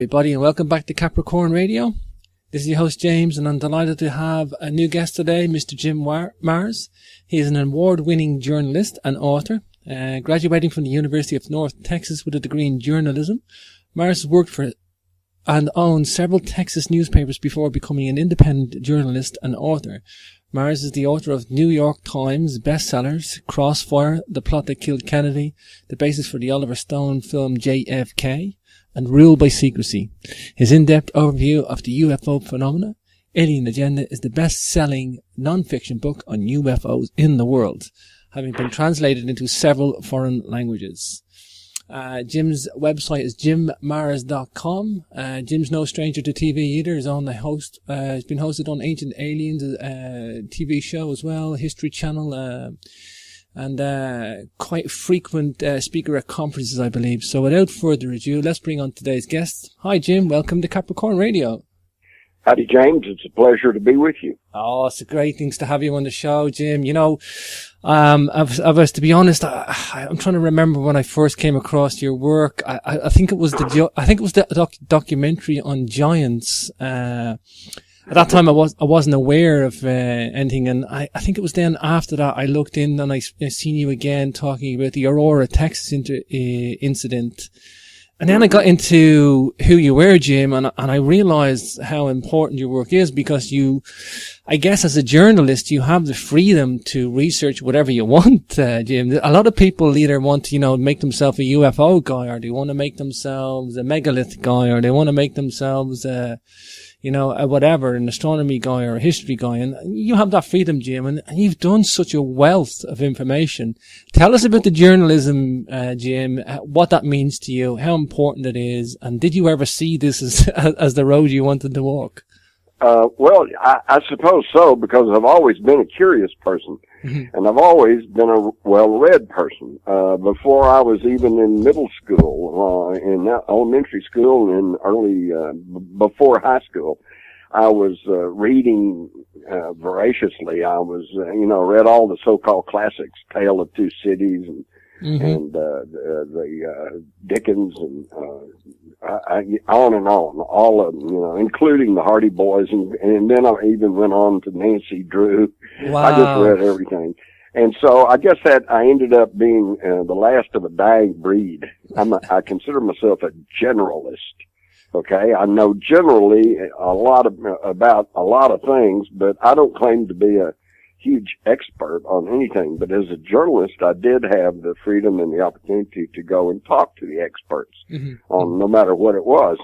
Everybody, and welcome back to Capricorn Radio. This is your host James, and I'm delighted to have a new guest today, Mr. Jim Marrs. He is an award-winning journalist and author, graduating from the University of North Texas with a degree in journalism. Marrs worked for and owned several Texas newspapers before becoming an independent journalist and author. Marrs is the author of New York Times bestsellers, Crossfire, The Plot That Killed Kennedy, the basis for the Oliver Stone film JFK, and Ruled by Secrecy. His in-depth overview of the UFO phenomena, Alien Agenda, is the best-selling non-fiction book on UFOs in the world, having been translated into several foreign languages. Jim's website is jimmarrs.com. Jim's no stranger to TV either. He's on the host. He's been hosted on Ancient Aliens, TV show as well, History Channel, and quite frequent speaker at conferences, I believe. So without further ado, let's bring on today's guest. Hi, Jim. Welcome to Capricorn Radio. Howdy, James. It's a pleasure to be with you. Oh, it's a great thing to have you on the show, Jim. You know, to be honest, I'm trying to remember when I first came across your work. I think it was the documentary on giants. At that time, I wasn't aware of anything, and I think it was then after that I looked in and I seen you again talking about the Aurora, Texas incident. And then I got into who you were, Jim, and I realized how important your work is, because I guess as a journalist, you have the freedom to research whatever you want, Jim. A lot of people either want to, make themselves a UFO guy, or they want to make themselves a megalith guy, or they want to make themselves a whatever, an astronomy guy or a history guy. And you have that freedom, Jim, and you've done such a wealth of information. Tell us about the journalism, Jim, what that means to you, how important it is, and did you ever see this as the road you wanted to walk? Well, I suppose so, because I've always been a curious person, and I've always been a well-read person. Before I was even in middle school, in elementary school, and before high school, I was reading voraciously. I was, read all the so-called classics, Tale of Two Cities, and the Dickens, and on and on, all of them, including the Hardy Boys, and then I even went on to Nancy Drew. Wow. I just read everything. And so I guess that I ended up being the last of a dying breed. I consider myself a generalist. Okay, I know generally about a lot of things, but I don't claim to be a huge expert on anything. But as a journalist, I did have the freedom and the opportunity to go and talk to the experts on no matter what it was.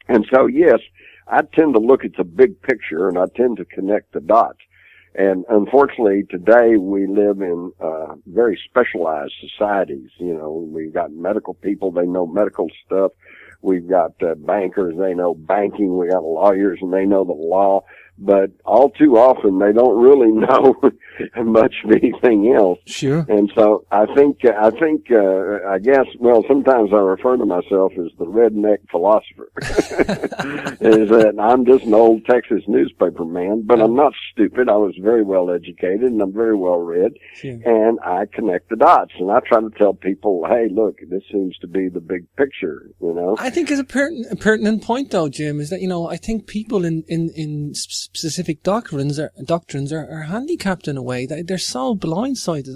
And so, yes, I tend to look at the big picture, and I tend to connect the dots. And unfortunately, today we live in very specialized societies. We've got medical people, they know medical stuff. We've got bankers, they know banking. We got lawyers, and they know the law. But all too often, they don't really know much of anything else. Sure. And so I guess, well, sometimes I refer to myself as the redneck philosopher. Is that I'm just an old Texas newspaper man, but I'm not stupid. I was very well educated, and I'm very well read. Sure. And I connect the dots, and I try to tell people, hey, look, this seems to be the big picture, I think it's a pertinent point, though, Jim, is that, I think people in specific doctrines are handicapped in a way that they're so blindsided.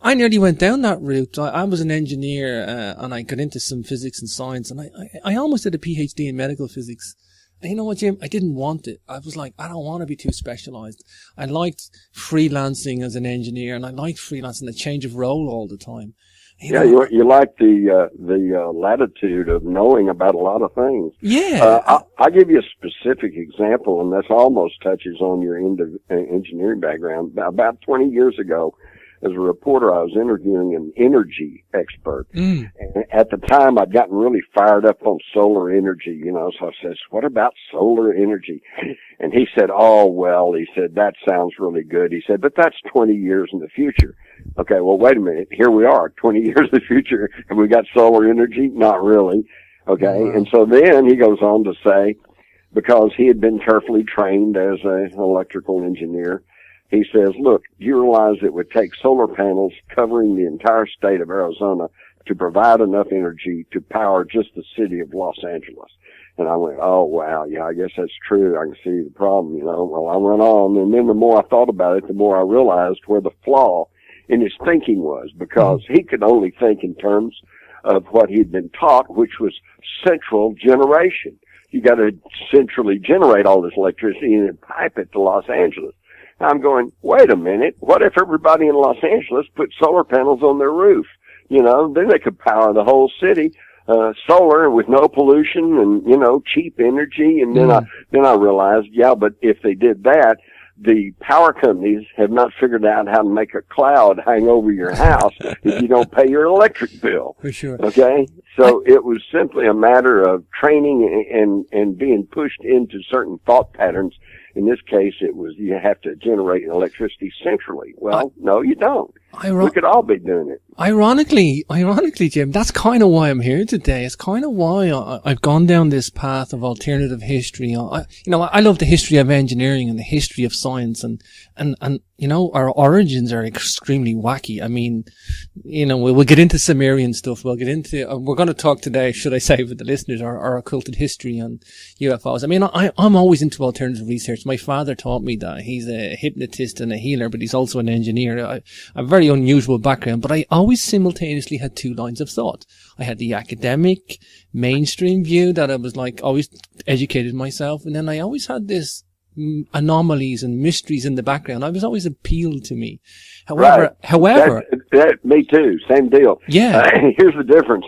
I nearly went down that route. I was an engineer, and I got into some physics and science, and I almost did a PhD in medical physics. And you know what, Jim? I didn't want it. I was like, I don't want to be too specialized. I liked freelancing as an engineer, and I liked freelancing, the change of role all the time. You like the latitude of knowing about a lot of things. Yeah. I'll give you a specific example, and this almost touches on your engineering background. About 20 years ago, as a reporter, I was interviewing an energy expert. And at the time, I'd gotten really fired up on solar energy, so I says, what about solar energy? And he said, that sounds really good. He said, but that's 20 years in the future. Okay, well, wait a minute. Here we are, 20 years in the future. Have we got solar energy? Not really. Okay. Wow. And so then he goes on to say, because he had been carefully trained as an electrical engineer, he says, look, you realize it would take solar panels covering the entire state of Arizona to provide enough energy to power just the city of Los Angeles. And I went, oh, wow, yeah, I guess that's true. I can see the problem, Well, I went on, and then the more I thought about it, the more I realized where the flaw in his thinking was, because he could only think in terms of what he'd been taught, which was central generation. You got to centrally generate all this electricity and then pipe it to Los Angeles. I'm going, wait a minute, what if everybody in Los Angeles put solar panels on their roof? Then they could power the whole city. Solar with no pollution and, cheap energy. And then I realized, yeah, but if they did that, the power companies have not figured out how to make a cloud hang over your house if you don't pay your electric bill. For sure. Okay? So it was simply a matter of training and being pushed into certain thought patterns. In this case, it was you have to generate electricity centrally. Well, no, you don't. We could all be doing it. Ironically, Jim, that's kind of why I'm here today. It's kind of why I've gone down this path of alternative history. I love the history of engineering and the history of science, and our origins are extremely wacky. I mean, we'll get into Sumerian stuff. We're going to talk today, should I say, with the listeners, our occulted history and UFOs. I mean, I'm always into alternative research. My father taught me that. He's a hypnotist and a healer, but he's also an engineer. A very unusual background, but I always simultaneously had two lines of thought. I had the academic, mainstream view that I was always educated myself, and then I always had this anomalies and mysteries in the background. I was always appealed to me. However, me too. Same deal. Yeah. Here's the difference.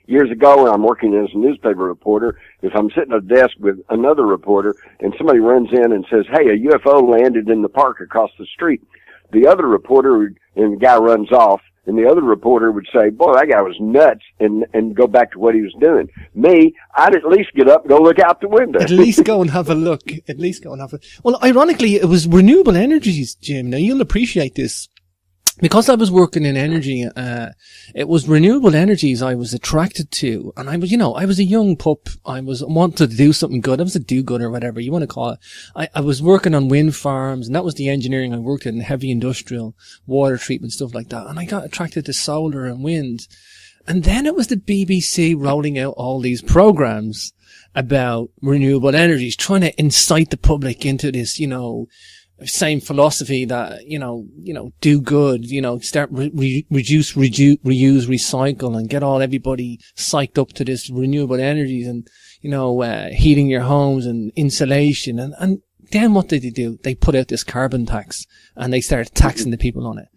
Years ago, when I'm working as a newspaper reporter, if I'm sitting at a desk with another reporter and somebody runs in and says, hey, a UFO landed in the park across the street, the other reporter and the guy runs off, and the other reporter would say, boy, that guy was nuts, and go back to what he was doing. Me, I'd at least get up and go look out the window. At least go and have a look. Well, ironically, it was renewable energies, Jim. Now, you'll appreciate this. Because I was working in energy, it was renewable energies I was attracted to. And I was a young pup. I wanted to do something good. I was a do-gooder, whatever you want to call it. I was working on wind farms, and that was the engineering I worked in, heavy industrial, water treatment, stuff like that. And I got attracted to solar and wind. And then it was the BBC rolling out all these programs about renewable energies, trying to incite the public into this, same philosophy that, do good, start reduce, reuse, recycle, and get everybody psyched up to this renewable energies and, heating your homes and insulation. And then what did they do? They put out this carbon tax and they started taxing the people on it.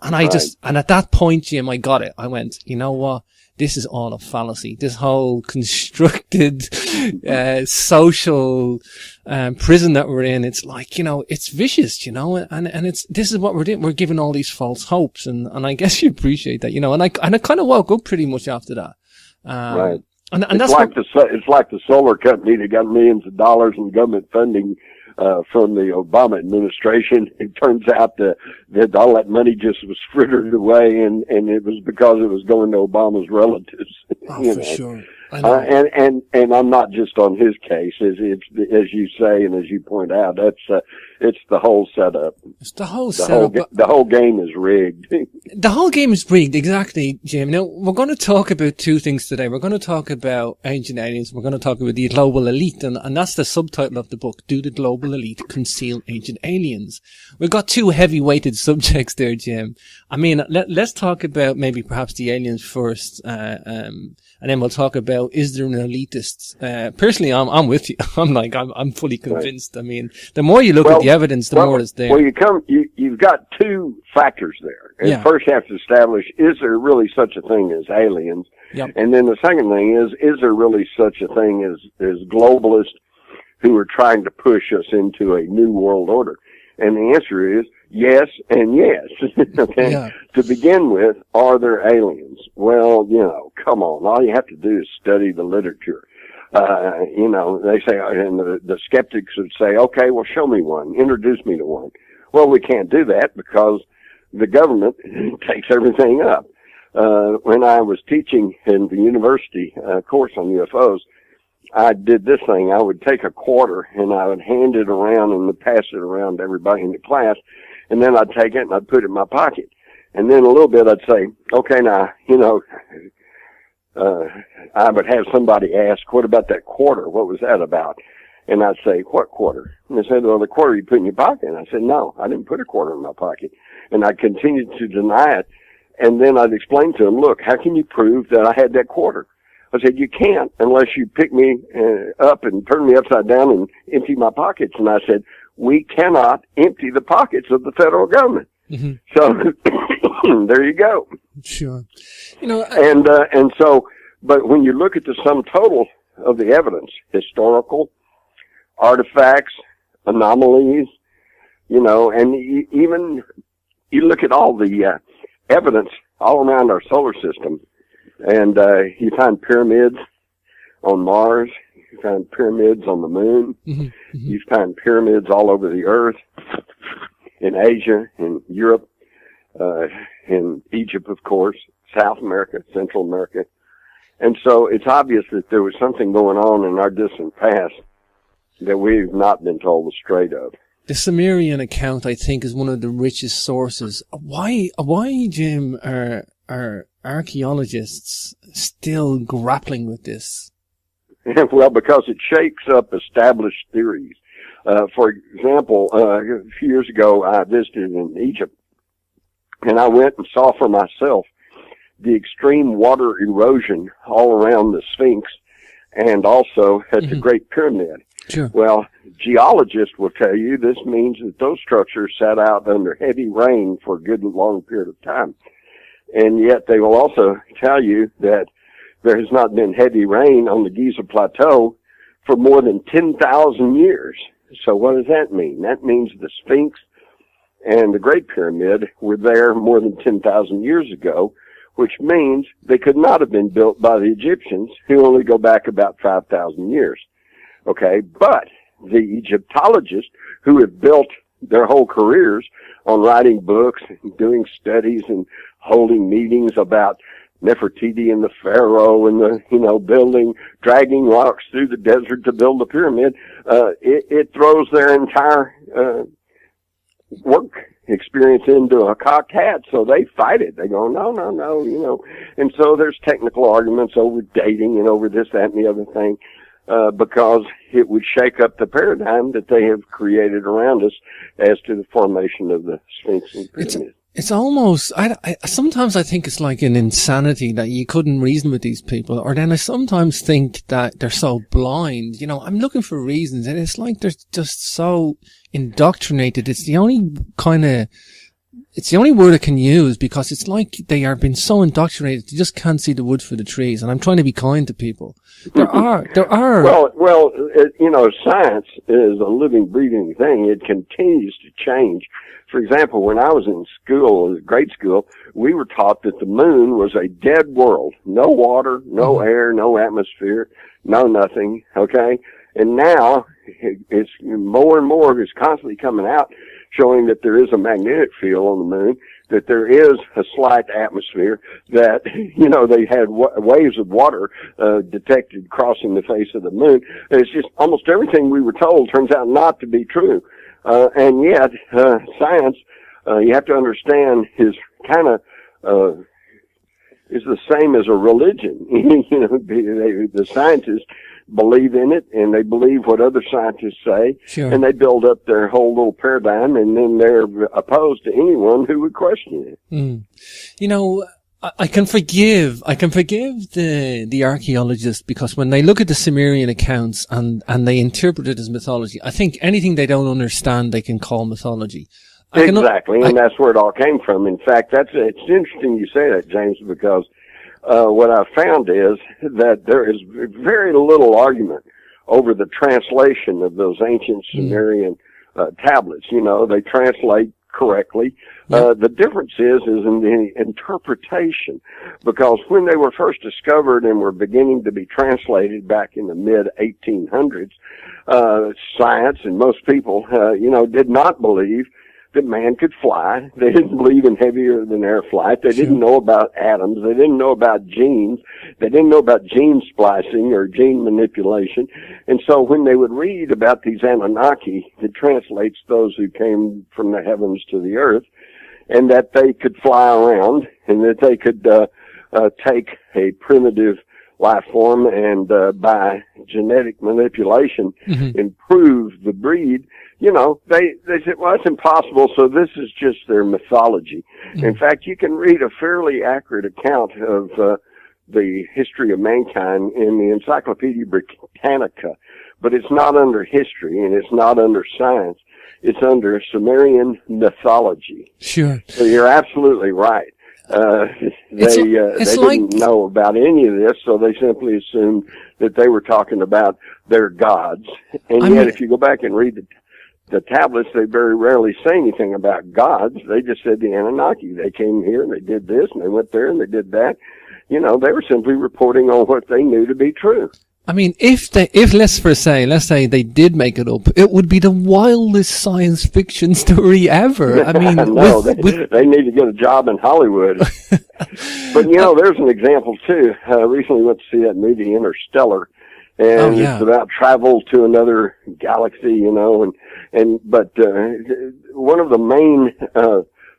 And and at that point, Jim, I got it. I went, you know what? This is all a fallacy. This whole constructed, social, prison that we're in. It's it's vicious, and this is what we're doing. We're giving all these false hopes. And I guess you appreciate that, and I kind of woke up pretty much after that. Right. And it's like the solar company that got millions of dollars in government funding from the Obama administration. It turns out that all that money just was frittered away, and it was because it was going to Obama's relatives. For sure. And I'm not just on his case, as you say and as you point out. It's the whole setup. It's the whole setup. The whole game is rigged. The whole game is rigged, exactly, Jim. Now, we're going to talk about two things today. We're going to talk about ancient aliens. We're going to talk about the global elite, and that's the subtitle of the book. Do the global elite conceal ancient aliens? We've got two heavy-weighted subjects there, Jim. I mean, let's talk about maybe perhaps the aliens first, and then we'll talk about, is there an elitist? Personally, I'm with you. I'm fully convinced. Right. I mean, the more you look at the evidence, the more it's there. Well, you've got two factors there. And first you have to establish, is there really such a thing as aliens? Yep. And then the second thing is there really such a thing as globalists who are trying to push us into a new world order? And the answer is yes and yes. Okay. Yeah. To begin with, are there aliens? Well, come on. All you have to do is study the literature. They say, and the skeptics would say, okay, well, show me one. Introduce me to one. Well, we can't do that because the government takes everything up. When I was teaching in the university course on UFOs, I did this thing. I would take a quarter and I would hand it around and pass it around to everybody in the class. And then I'd take it and I'd put it in my pocket. And then a little bit I'd say, okay, now, I would have somebody ask, what about that quarter? What was that about? And I'd say, what quarter? And they said, well, the quarter you put in your pocket. And I said, no, I didn't put a quarter in my pocket. And I continued to deny it. And then I'd explain to them, look, how can you prove that I had that quarter? I said, you can't unless you pick me up and turn me upside down and empty my pockets. And I said, we cannot empty the pockets of the federal government. Mm-hmm. So there you go. Sure. And so, but when you look at the sum total of the evidence, historical, artifacts, anomalies, and even you look at all the evidence all around our solar system, and you find pyramids on Mars, you find pyramids on the moon, mm-hmm. Mm-hmm. You find pyramids all over the earth, in Asia, in Europe, in Egypt, of course, South America, Central America. And so it's obvious that there was something going on in our distant past that we've not been told the straight of. The Sumerian account, I think, is one of the richest sources. Why, Jim, are archaeologists still grappling with this? Well, because it shakes up established theories. For example, a few years ago, I visited in Egypt, and I went and saw for myself the extreme water erosion all around the Sphinx and also at mm-hmm. the Great Pyramid. Sure. Well, geologists will tell you this means that those structures sat out under heavy rain for a good long period of time. And yet they will also tell you that there has not been heavy rain on the Giza Plateau for more than 10,000 years. So what does that mean? That means the Sphinx and the Great Pyramid were there more than 10,000 years ago, which means they could not have been built by the Egyptians, who only go back about 5,000 years. Okay, but the Egyptologists who have built their whole careers on writing books and doing studies and holding meetings about Nefertiti and the Pharaoh and the, dragging rocks through the desert to build the pyramid, it throws their entire, work experience into a cocked hat, so they fight it. They go, no, and so there's technical arguments over dating and over this, that, and the other thing, because it would shake up the paradigm that they have created around us as to the formation of the Sphinx and pyramid. It's almost, sometimes I think it's like an insanity that you couldn't reason with these people, or then I sometimes think that they're so blind. I'm looking for reasons, and it's like they're just so indoctrinated. It's the only word I can use, because it's like they are being so indoctrinated, they just can't see the wood for the trees. And I'm trying to be kind to people. There are. Well, science is a living, breathing thing. It continues to change. For example, when I was in school, grade school, we were taught that the moon was a dead world. No water, no air, no atmosphere, no nothing, okay? And now, it's more and more is constantly coming out showing that there is a magnetic field on the moon, that there is a slight atmosphere, that, they had waves of water detected crossing the face of the moon. And it's just almost everything we were told turns out not to be true. And yet, science, you have to understand, is kind of, is the same as a religion. The scientists believe in it, and they believe what other scientists say, sure. And they build up their whole little paradigm, and then they're opposed to anyone who would question it. Mm. I can forgive the archaeologists, because when they look at the Sumerian accounts and they interpret it as mythology, I think anything they don't understand they can call mythology. Exactly, and that's where it all came from. In fact, it's interesting you say that, James, because what I found is that there is very little argument over the translation of those ancient Sumerian tablets. They translate correctly. Yep. The difference is in the interpretation, because when they were first discovered and were beginning to be translated back in the mid 1800s, science and most people, did not believe that man could fly. They didn't believe in heavier than air flight. They didn't know about atoms. They didn't know about genes. They didn't know about gene splicing or gene manipulation. And so when they would read about these Anunnaki, it translates those who came from the heavens to the earth. and that they could fly around, and that they could take a primitive life form and by genetic manipulation improve the breed. You know, they said, well, it's impossible, so this is just their mythology. In fact, you can read a fairly accurate account of the history of mankind in the Encyclopedia Britannica, but it's not under history and it's not under science. It's under Sumerian mythology. Sure. So you're absolutely right. They didn't know about any of this, so they simply assumed that they were talking about their gods. And yet, if you go back and read the tablets, they very rarely say anything about gods. They just said the Anunnaki. They came here and they did this and they went there and they did that. You know, they were simply reporting on what they knew to be true. I mean, if let's say they did make it up, it would be the wildest science fiction story ever. I mean, no, they need to get a job in Hollywood. But you know, there's an example too. Recently went to see that movie Interstellar, and it's about travel to another galaxy, you know, but one of the main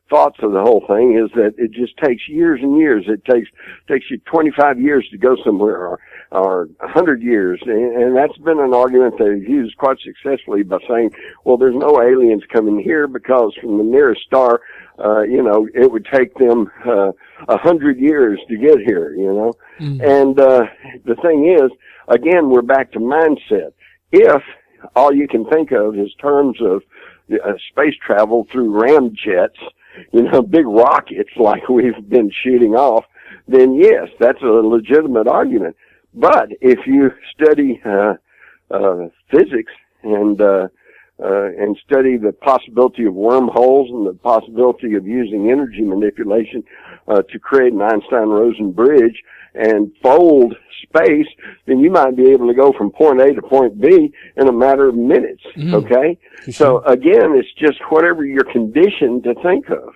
thoughts of the whole thing is that it just takes years and years. It takes you 25 years to go somewhere, or 100 years, and that's been an argument they've used quite successfully by saying, well, there's no aliens coming here because from the nearest star, you know, it would take them 100 years to get here, you know. And the thing is, again, we're back to mindset. If all you can think of is terms of space travel through ramjets, you know, big rockets like we've been shooting off, then yes, that's a legitimate argument. But if you study physics and study the possibility of wormholes and the possibility of using energy manipulation to create an Einstein-Rosen bridge and fold space, then you might be able to go from point A to point B in a matter of minutes. Okay? So again, it's just whatever you're conditioned to think of.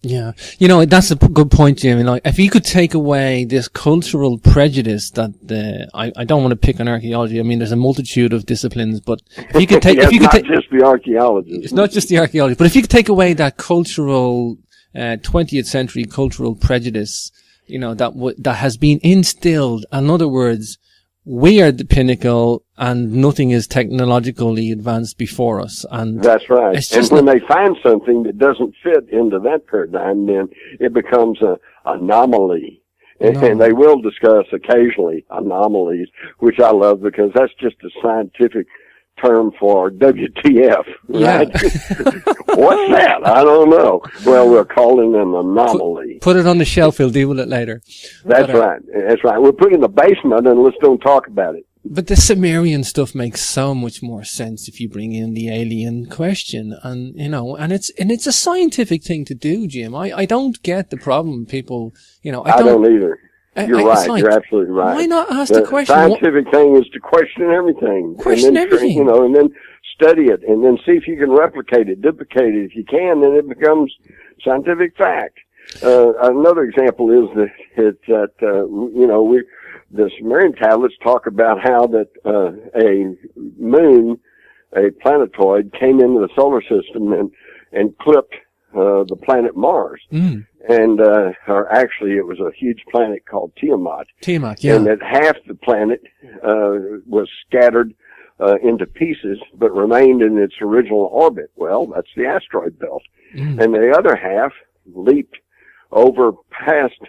Yeah. You know, that's a good point, Jim. Like, if you could take away this cultural prejudice that, I don't want to pick on archaeology. I mean, there's a multitude of disciplines, but if you could take, if you could take, just the archaeologists. It's not just the archaeology, but if you could take away that cultural, 20th century cultural prejudice, you know, that has been instilled. In other words, we are the pinnacle and nothing is technologically advanced before us. And that's right. And when they find something that doesn't fit into that paradigm, then it becomes an anomaly. And they will discuss occasionally anomalies, which I love because that's just a scientific term for WTF, right? What's that? I don't know. Well, we're calling an anomaly. Put it on the shelf. We'll deal with it later. That's right. That's right. We'll put it in the basement and let's don't talk about it. But the Sumerian stuff makes so much more sense if you bring in the alien question, and you know, and it's a scientific thing to do, Jim. I don't get the problem, people. You know, I don't either. You're right. Like, you're absolutely right. Why not ask the question? The scientific thing is to question everything. Question everything. You know, and then study it, and then see if you can replicate it, duplicate it. If you can, then it becomes scientific fact. Another example is that you know, the Sumerian tablets talk about how that a moon, a planetoid, came into the solar system and clipped the planet Mars. And or actually it was a huge planet called Tiamat. Yeah. And that half the planet was scattered into pieces but remained in its original orbit. Well, that's the asteroid belt. And the other half leaped over past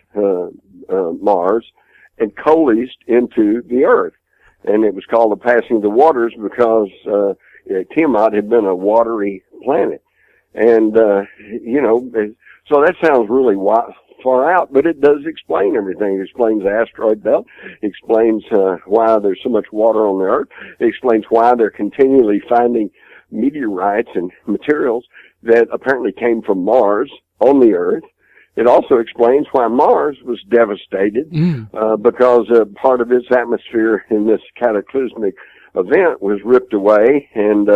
Mars and coalesced into the Earth. And it was called the passing of the waters because Tiamat had been a watery planet. And you know, so that sounds really far out, but it does explain everything. It explains the asteroid belt. It explains why there's so much water on the Earth. It explains why they're continually finding meteorites and materials that apparently came from Mars on the Earth. It also explains why Mars was devastated because part of its atmosphere in this cataclysmic event was ripped away, and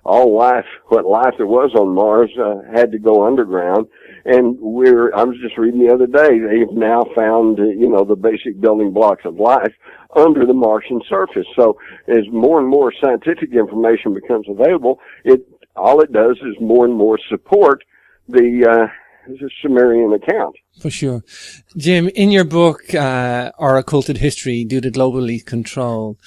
all life, what life there was on Mars, had to go underground. And I was just reading the other day, they've now found, you know, the basic building blocks of life under the Martian surface. So as more and more scientific information becomes available, all it does is more and more support the Sumerian account. For sure. Jim, in your book, Our Occulted History Due to Global Elite Control,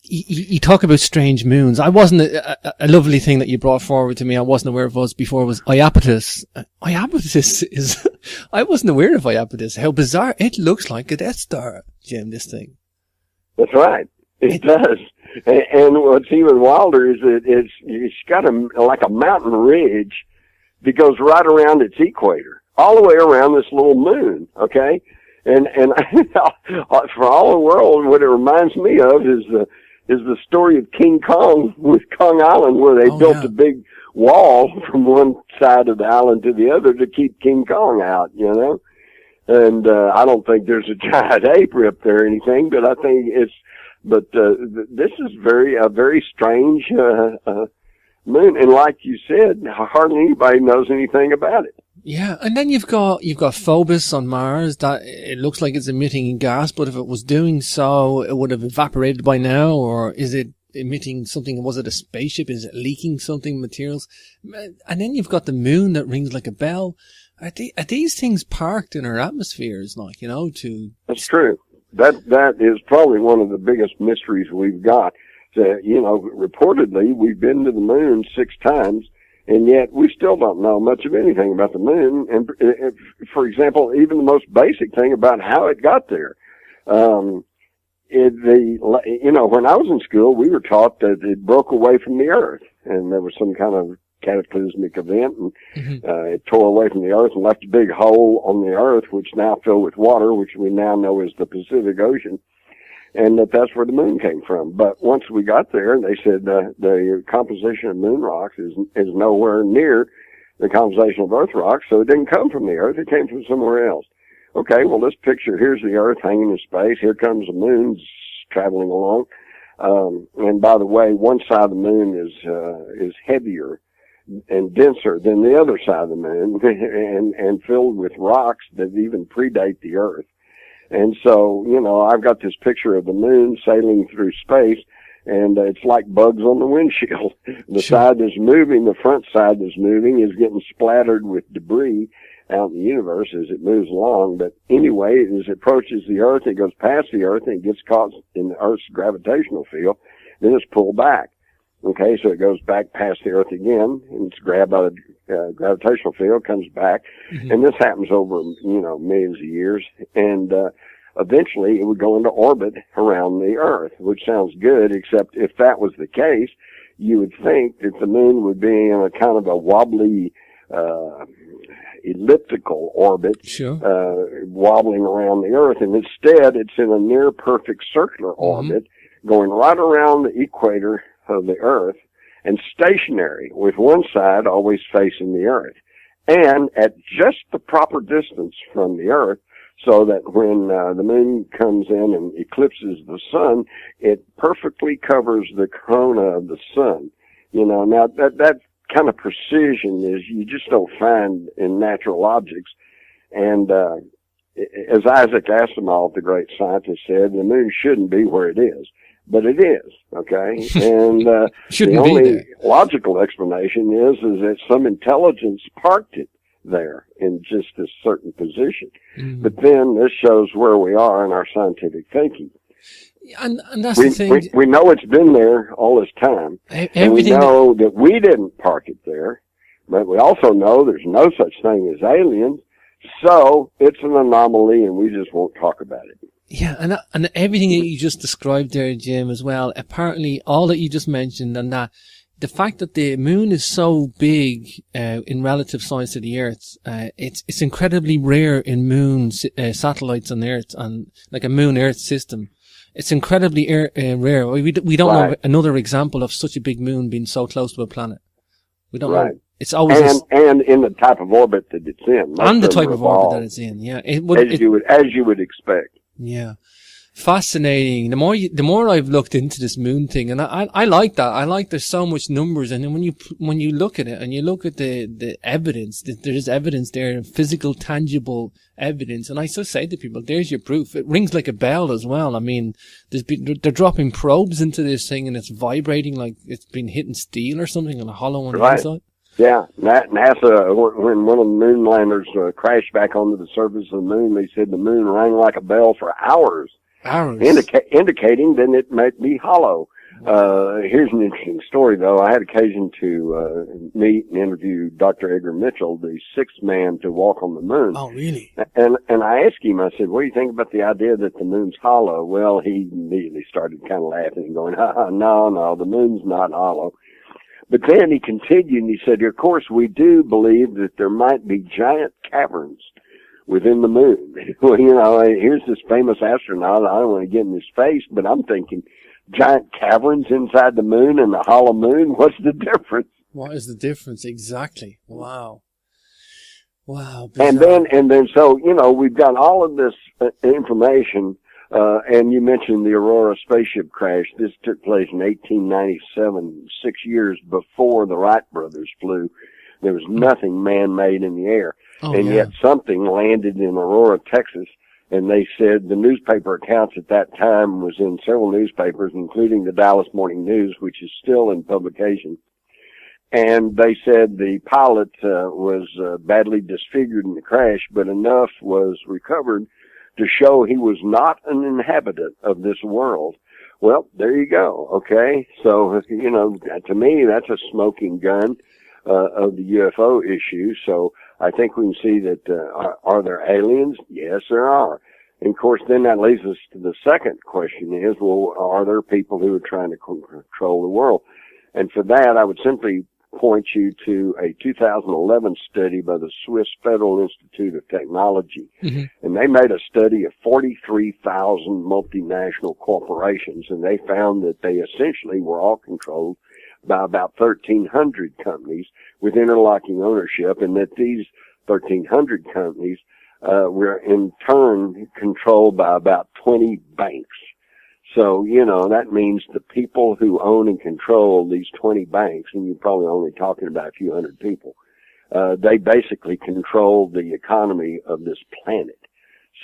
you talk about strange moons. I wasn't, a lovely thing that you brought forward to me, I wasn't aware of us before, was Iapetus. Iapetus is, I wasn't aware of Iapetus. How bizarre. It looks like a Death Star, Jim, this thing. That's right. It does. And what's even wilder is that it's got like a mountain ridge that goes right around its equator, all the way around this little moon, okay? And for all the world, what it reminds me of is the story of King Kong with Kong Island, where they built a big wall from one side of the island to the other to keep King Kong out, you know? And I don't think there's a giant ape up there or anything, but I think this is a very strange moon, and like you said, hardly anybody knows anything about it. Yeah, and then you've got Phobos on Mars that it looks like it's emitting gas, but if it was doing so, it would have evaporated by now, or is it emitting something? Was it a spaceship? Is it leaking something, materials? And then you've got the moon that rings like a bell. Are these things parked in our atmospheres, like, you know, That's true. That is probably one of the biggest mysteries we've got. You know, reportedly, we've been to the moon 6 times, and yet we still don't know much of anything about the moon. And for example, even the most basic thing about how it got there. You know, when I was in school, we were taught that it broke away from the Earth, and there was some kind of cataclysmic event, and it tore away from the Earth and left a big hole on the Earth, which now filled with water, which we now know is the Pacific Ocean, and that's where the moon came from. But once we got there, they said the composition of moon rocks is nowhere near the composition of Earth rocks, so it didn't come from the Earth, it came from somewhere else. Okay, well, this picture, here's the Earth hanging in space, here comes the moon traveling along, and by the way, one side of the moon is heavier and denser than the other side of the moon, and filled with rocks that even predate the Earth. And so, you know, I've got this picture of the moon sailing through space, and it's like bugs on the windshield. The side that's moving, the front side that's moving, is getting splattered with debris out in the universe as it moves along. But anyway, as it approaches the Earth, it goes past the Earth and it gets caught in the Earth's gravitational field. Then it's pulled back. Okay, so it goes back past the Earth again, and it's grabbed by the gravitational field, comes back, and this happens over, you know, millions of years, and eventually it would go into orbit around the Earth, which sounds good, except if that was the case, you would think that the moon would be in a kind of a wobbly, elliptical orbit, wobbling around the Earth, and instead it's in a near perfect circular orbit, going right around the equator of the Earth, and stationary, with one side always facing the Earth, and at just the proper distance from the Earth, so that when the moon comes in and eclipses the sun, it perfectly covers the corona of the sun. You know, now that kind of precision is you just don't find in natural objects. And as Isaac Asimov, the great scientist, said, the moon shouldn't be where it is. But it is, okay? And the only logical explanation is that some intelligence parked it there in just a certain position. But then this shows where we are in our scientific thinking. And that's the thing. We know it's been there all this time. And we know that we didn't park it there. But we also know there's no such thing as aliens. So it's an anomaly, and we just won't talk about it. Yeah, and everything that you just described there, Jim, as well, apparently all that you just mentioned, and that the fact that the moon is so big in relative size to the Earth, it's incredibly rare in moon satellites on Earth, and like a moon-Earth system. It's incredibly rare. We don't know another example of such a big moon being so close to a planet. We don't know. It's always and in the type of orbit that it's in. And the type of orbit that it's in, yeah. As you would expect. Yeah. Fascinating. The more I've looked into this moon thing, and I like that. I like there's so much numbers, and then when you look at it and you look at the evidence, there is evidence there, physical, tangible evidence. And I still say to people, there's your proof. It rings like a bell as well. I mean, they're dropping probes into this thing, and it's vibrating like it's been hitting steel or something on a hollow on the inside. Yeah, NASA, when one of the moon landers crashed back onto the surface of the moon, they said the moon rang like a bell for hours. Hours. Indicating that it might be hollow. Here's an interesting story, though. I had occasion to meet and interview Dr. Edgar Mitchell, the sixth man to walk on the moon. Oh, really? And I asked him, I said, what do you think about the idea that the moon's hollow? Well, he immediately started kind of laughing and going, no, the moon's not hollow. But then he continued and he said, of course, we do believe that there might be giant caverns within the moon. Well, here's this famous astronaut. I don't want to get in his face, but I'm thinking, giant caverns inside the moon and the hollow moon? What's the difference? What is the difference? Exactly. Wow. And then, so, we've got all of this information, and you mentioned the Aurora spaceship crash. This took place in 1897, 6 years before the Wright brothers flew. There was nothing man-made in the air. Yet something landed in Aurora, Texas, and they said the newspaper accounts at that time was in several newspapers, including the Dallas Morning News, which is still in publication. And they said the pilot was badly disfigured in the crash, but enough was recovered to show he was not an inhabitant of this world. Well, there you go. Okay. So, to me, that's a smoking gun of the UFO issue. So I think we can see that are there aliens? Yes, there are. And of course, then that leads us to the second question is, well, are there people who are trying to control the world? And for that, I would simply point you to a 2011 study by the Swiss Federal Institute of Technology. Mm-hmm. And they made a study of 43,000 multinational corporations, and they found that they essentially were all controlled by about 1,300 companies with interlocking ownership, and that these 1,300 companies were in turn controlled by about 20 banks. So, that means the people who own and control these 20 banks, and you're probably only talking about a few hundred people, they basically control the economy of this planet.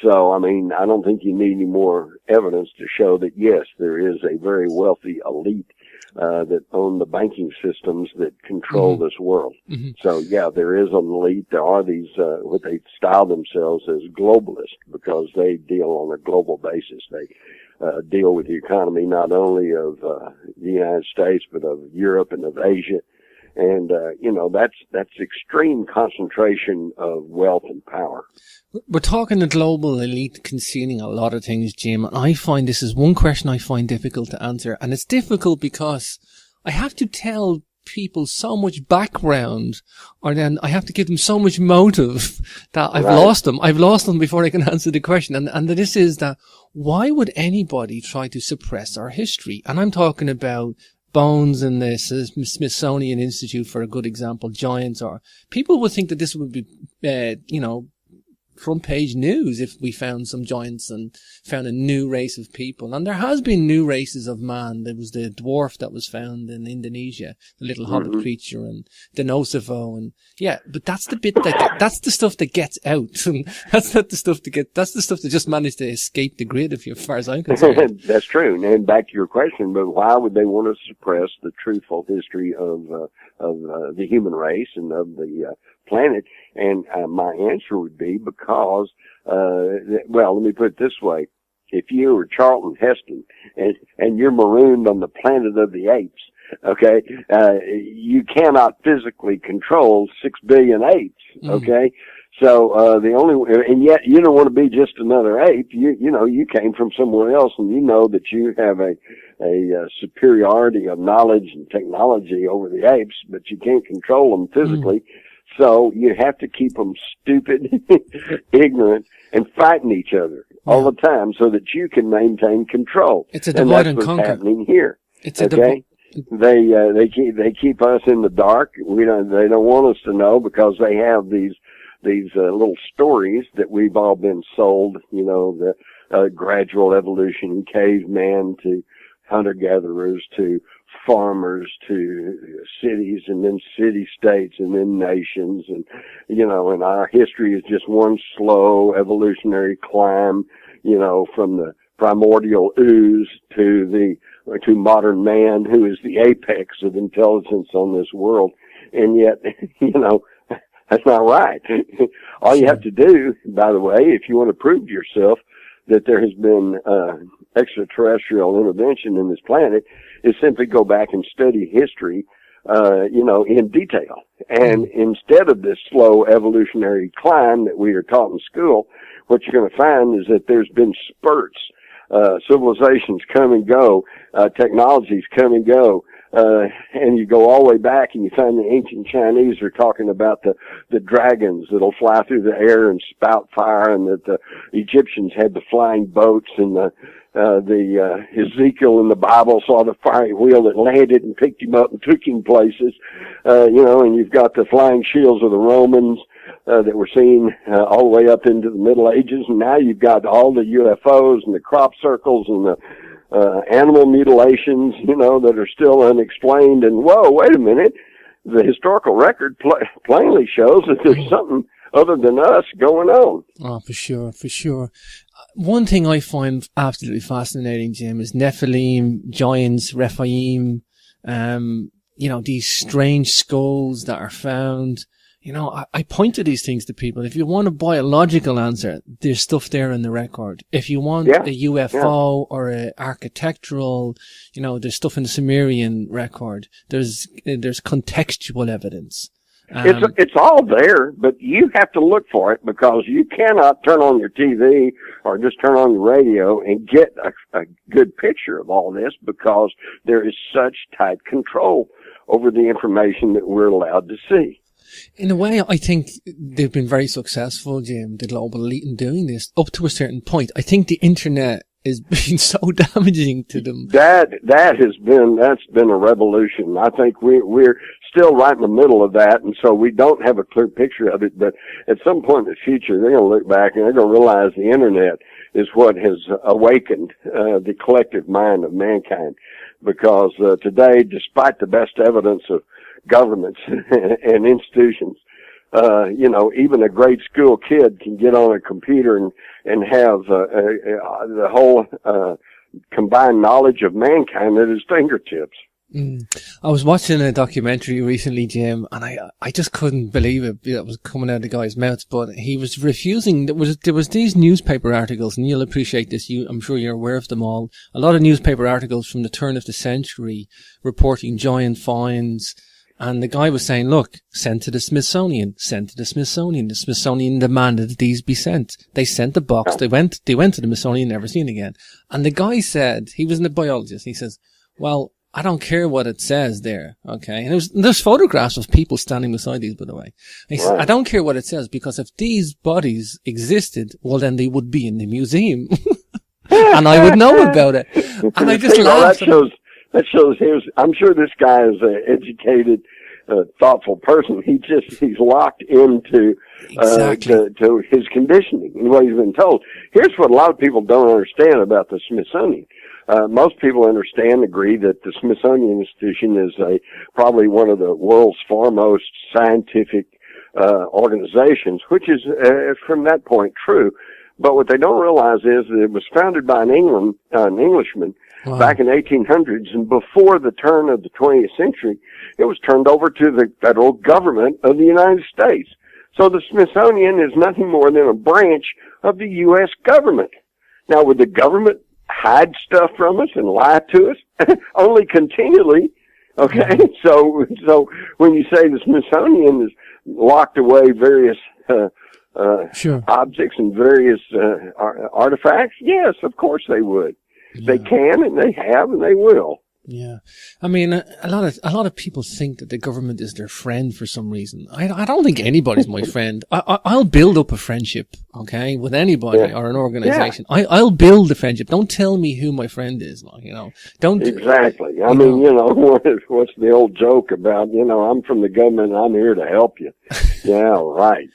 So, I don't think you need any more evidence to show that, yes, there is a very wealthy elite that own the banking systems that control mm-hmm. this world. Mm-hmm. So, yeah, there is an elite. There are these, what they style themselves as globalists because they deal on a global basis. They deal with the economy not only of the United States, but of Europe and of Asia. And, that's extreme concentration of wealth and power. We're talking the global elite concealing a lot of things, Jim. And I find this is one question I find difficult to answer. And it's difficult because I have to tell people so much background, or then I have to give them so much motive that I've lost them. I've lost them before I can answer the question. And this is that why would anybody try to suppress our history? And I'm talking about Bones and the Smithsonian Institute, for a good example, giants, or people would think that this would be, front page news if we found some giants and found a new race of people. And there has been new races of man. There was the dwarf that was found in Indonesia, the little hobbit mm-hmm. creature, and Denosavo, and but that's the bit that's the stuff that gets out. And that's not the stuff that's the stuff that just managed to escape the grid, as far as I'm concerned. That's true. And back to your question, but why would they want to suppress the truthful history of the human race and of the planet? And my answer would be because, let me put it this way. If you were Charlton Heston and you're marooned on the planet of the apes, okay, you cannot physically control 6 billion apes, okay? So, and yet you don't want to be just another ape. You came from somewhere else, and you know that you have a superiority of knowledge and technology over the apes, but you can't control them physically. So you have to keep them stupid, ignorant, and fighting each other all the time so that you can maintain control. It's a divide and conquer. That's what's happening here. It's okay? They keep us in the dark. They don't want us to know because they have these little stories that we've all been sold, the gradual evolution in caveman to hunter-gatherers to farmers to cities and then city-states and then nations. And, and our history is just one slow evolutionary climb, from the primordial ooze to modern man, who is the apex of intelligence on this world. and yet, that's not right. All you have to do, by the way, if you want to prove to yourself that there has been extraterrestrial intervention in this planet, is simply go back and study history, in detail. And instead of this slow evolutionary climb that we are taught in school, what you're going to find is that there's been spurts. Civilizations come and go, technologies come and go, and you go all the way back and you find the ancient Chinese are talking about the dragons that'll fly through the air and spout fire, and that the Egyptians had the flying boats, and the Ezekiel in the Bible saw the fiery wheel that landed and picked him up and took him places, and you've got the flying shields of the Romans, that were seen, all the way up into the Middle Ages, and now you've got all the UFOs and the crop circles and the, animal mutilations, that are still unexplained. And whoa, wait a minute. The historical record plainly shows that there's something other than us going on. Oh, for sure, for sure. One thing I find absolutely fascinating, Jim, is Nephilim, giants, Rephaim, these strange skulls that are found. I point to these things to people. If you want a biological answer, there's stuff there in the record. If you want a UFO or a architectural, there's stuff in the Sumerian record. There's contextual evidence. It's all there, but you have to look for it, because you cannot turn on your TV or just turn on the radio and get a good picture of all this, because there is such tight control over the information that we're allowed to see. In a way, I think they've been very successful, Jim, the global elite, in doing this up to a certain point. I think the internet is being so damaging to them. That's been a revolution. I think we're still right in the middle of that, and so we don't have a clear picture of it. But at some point in the future, they're going to look back and they're going to realize the internet is what has awakened the collective mind of mankind. Because today, despite the best evidence of governments and institutions, even a grade school kid can get on a computer and have the whole combined knowledge of mankind at his fingertips. I was watching a documentary recently, Jim, and I just couldn't believe it. It was coming out of the guy's mouth, but he was refusing. There was these newspaper articles, and you'll appreciate this. I'm sure you're aware of them all. A lot of newspaper articles from the turn of the century reporting giant finds. And the guy was saying, look, sent to the Smithsonian. The Smithsonian demanded that these be sent. They sent the box. They went to the Smithsonian, never seen again. And the guy said, he was a biologist. He says, well, I don't care what it says there. Okay. And there's photographs of people standing beside these, by the way. He says, I don't care what it says, because if these bodies existed, well, then they would be in the museum. And I would know about it. And I just laughed. That shows I'm sure this guy is an educated, thoughtful person. He's locked into, to his conditioning and what he's been told. Here's what a lot of people don't understand about the Smithsonian. Most people agree that the Smithsonian Institution is probably one of the world's foremost scientific, organizations, which is, from that point, true. But what they don't realize is that it was founded by an Englishman. Wow. Back in the 1800s, and before the turn of the 20th century, it was turned over to the federal government of the United States. So the Smithsonian is nothing more than a branch of the U.S. government. Now, would the government hide stuff from us and lie to us? Only continually. Okay? So when you say the Smithsonian has locked away various objects and various artifacts, yes, of course they would. They can, and they have, and they will. Yeah. I mean, a lot of people think that the government is their friend for some reason. I don't think anybody's my friend. I'll build up a friendship, okay, with anybody or an organization. Yeah. I'll build a friendship. Don't tell me who my friend is, Don't. Exactly. I mean, what's the old joke about, I'm from the government and I'm here to help you. Yeah, right.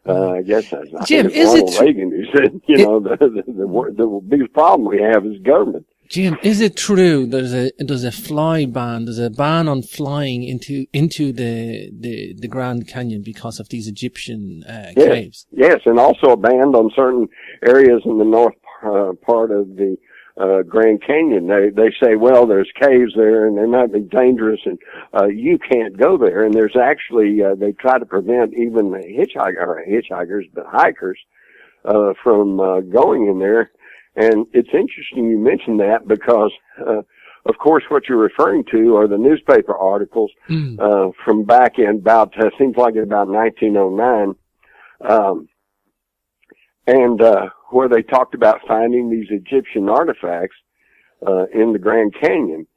I guess that's Jim, is Ronald Reagan who said, the biggest problem we have is government. Jim, is it true there's a fly ban, there's a ban on flying into the Grand Canyon because of these Egyptian caves? Yes, and also a ban on certain areas in the north part of the Grand Canyon. They say, well, there's caves there and they might be dangerous and, you can't go there. And there's actually, they try to prevent even hitchhikers, but hikers, from, going in there. And it's interesting you mentioned that because, of course, what you're referring to are the newspaper articles, from back in about, seems like about 1909. Where they talked about finding these Egyptian artifacts, in the Grand Canyon.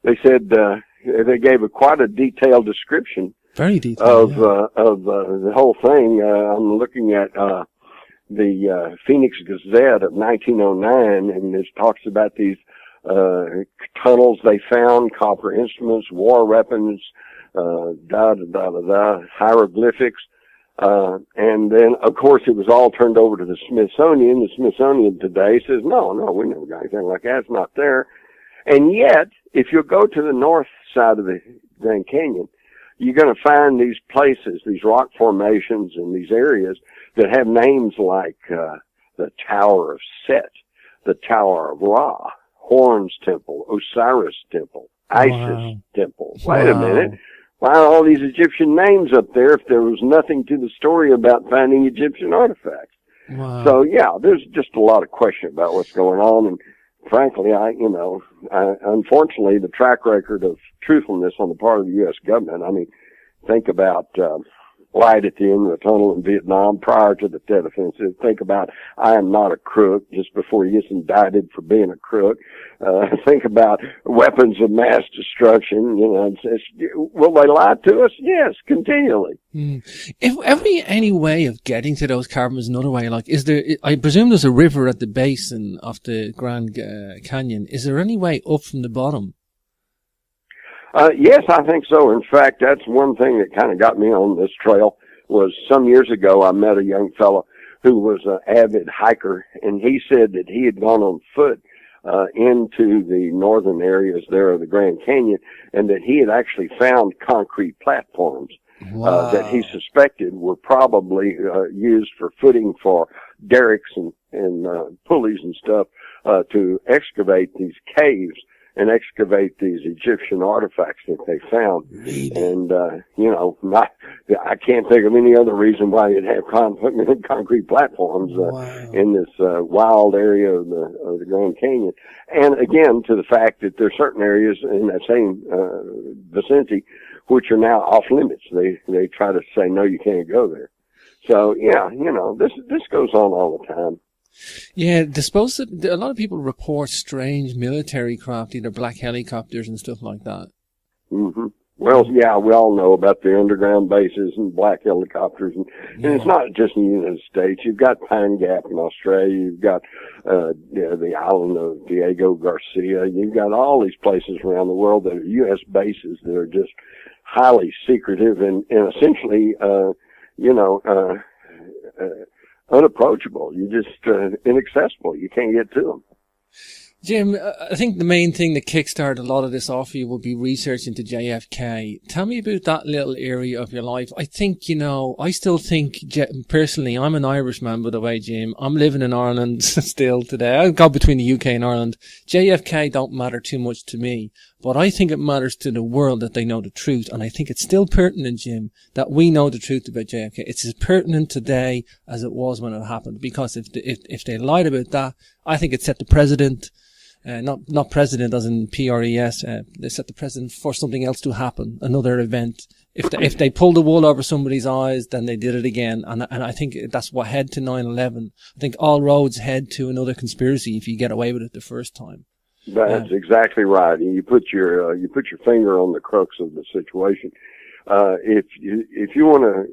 They said, they gave quite a detailed description. Very detailed. Of the whole thing. I'm looking at, the Phoenix Gazette of 1909, and it talks about these, tunnels they found, copper instruments, war weapons, hieroglyphics. And then, of course, it was all turned over to the Smithsonian. The Smithsonian today says, no, we never got anything like that. It's not there. And yet, if you go to the north side of the Grand Canyon, you're going to find these places, these rock formations and these areas that have names like, the Tower of Set, the Tower of Ra, Horn's Temple, Osiris Temple, Isis Temple. Wait a minute. Why are all these Egyptian names up there if there was nothing to the story about finding Egyptian artifacts? Wow. So yeah, there's just a lot of question about what's going on. And frankly, unfortunately, the track record of truthfulness on the part of the U.S. government, I mean, think about, light at the end of the tunnel in Vietnam prior to the Tet Offensive. Think about, I am not a crook, just before he gets indicted for being a crook. Think about weapons of mass destruction. Will they lie to us? Yes, continually. If any way of getting to those caverns another way, like, is there, I presume there's a river at the basin of the Grand Canyon. Is there any way up from the bottom? Yes, I think so. In fact, that's one thing that kind of got me on this trail was some years ago I met a young fellow who was an avid hiker, and he said that he had gone on foot into the northern areas there of the Grand Canyon, and that he had actually found concrete platforms. Wow. That he suspected were probably used for footing for derricks and pulleys and stuff to excavate these caves and excavate these Egyptian artifacts that they found. Really? And, I can't think of any other reason why you'd have concrete platforms, in this, wild area of the Grand Canyon. And again, to the fact that there's certain areas in that same, vicinity which are now off limits. They try to say, no, you can't go there. So yeah, this goes on all the time. Yeah, a lot of people report strange military craft, either black helicopters and stuff like that. Mm-hmm. Well, yeah, we all know about the underground bases and black helicopters, and it's not just in the United States. You've got Pine Gap in Australia. You've got the island of Diego Garcia. You've got all these places around the world that are U.S. bases that are just highly secretive and essentially, unapproachable. You're just inaccessible. You can't get to them. Jim, I think the main thing that kickstarted a lot of this off you will be research into JFK. Tell me about that little area of your life. I think, I still think, personally, I'm an Irishman, by the way, Jim. I'm living in Ireland still today. I've got between the UK and Ireland. JFK don't matter too much to me, but I think it matters to the world that they know the truth. And I think it's still pertinent, Jim, that we know the truth about JFK. It's as pertinent today as it was when it happened, because if they lied about that, I think it set the president, not president as in PRES, they set the precedent for something else to happen, another event. If they pulled the wool over somebody's eyes, then they did it again. And I think that's what led to 9/11. I think all roads head to another conspiracy if you get away with it the first time. That's exactly right. And you put your finger on the crux of the situation. If you want to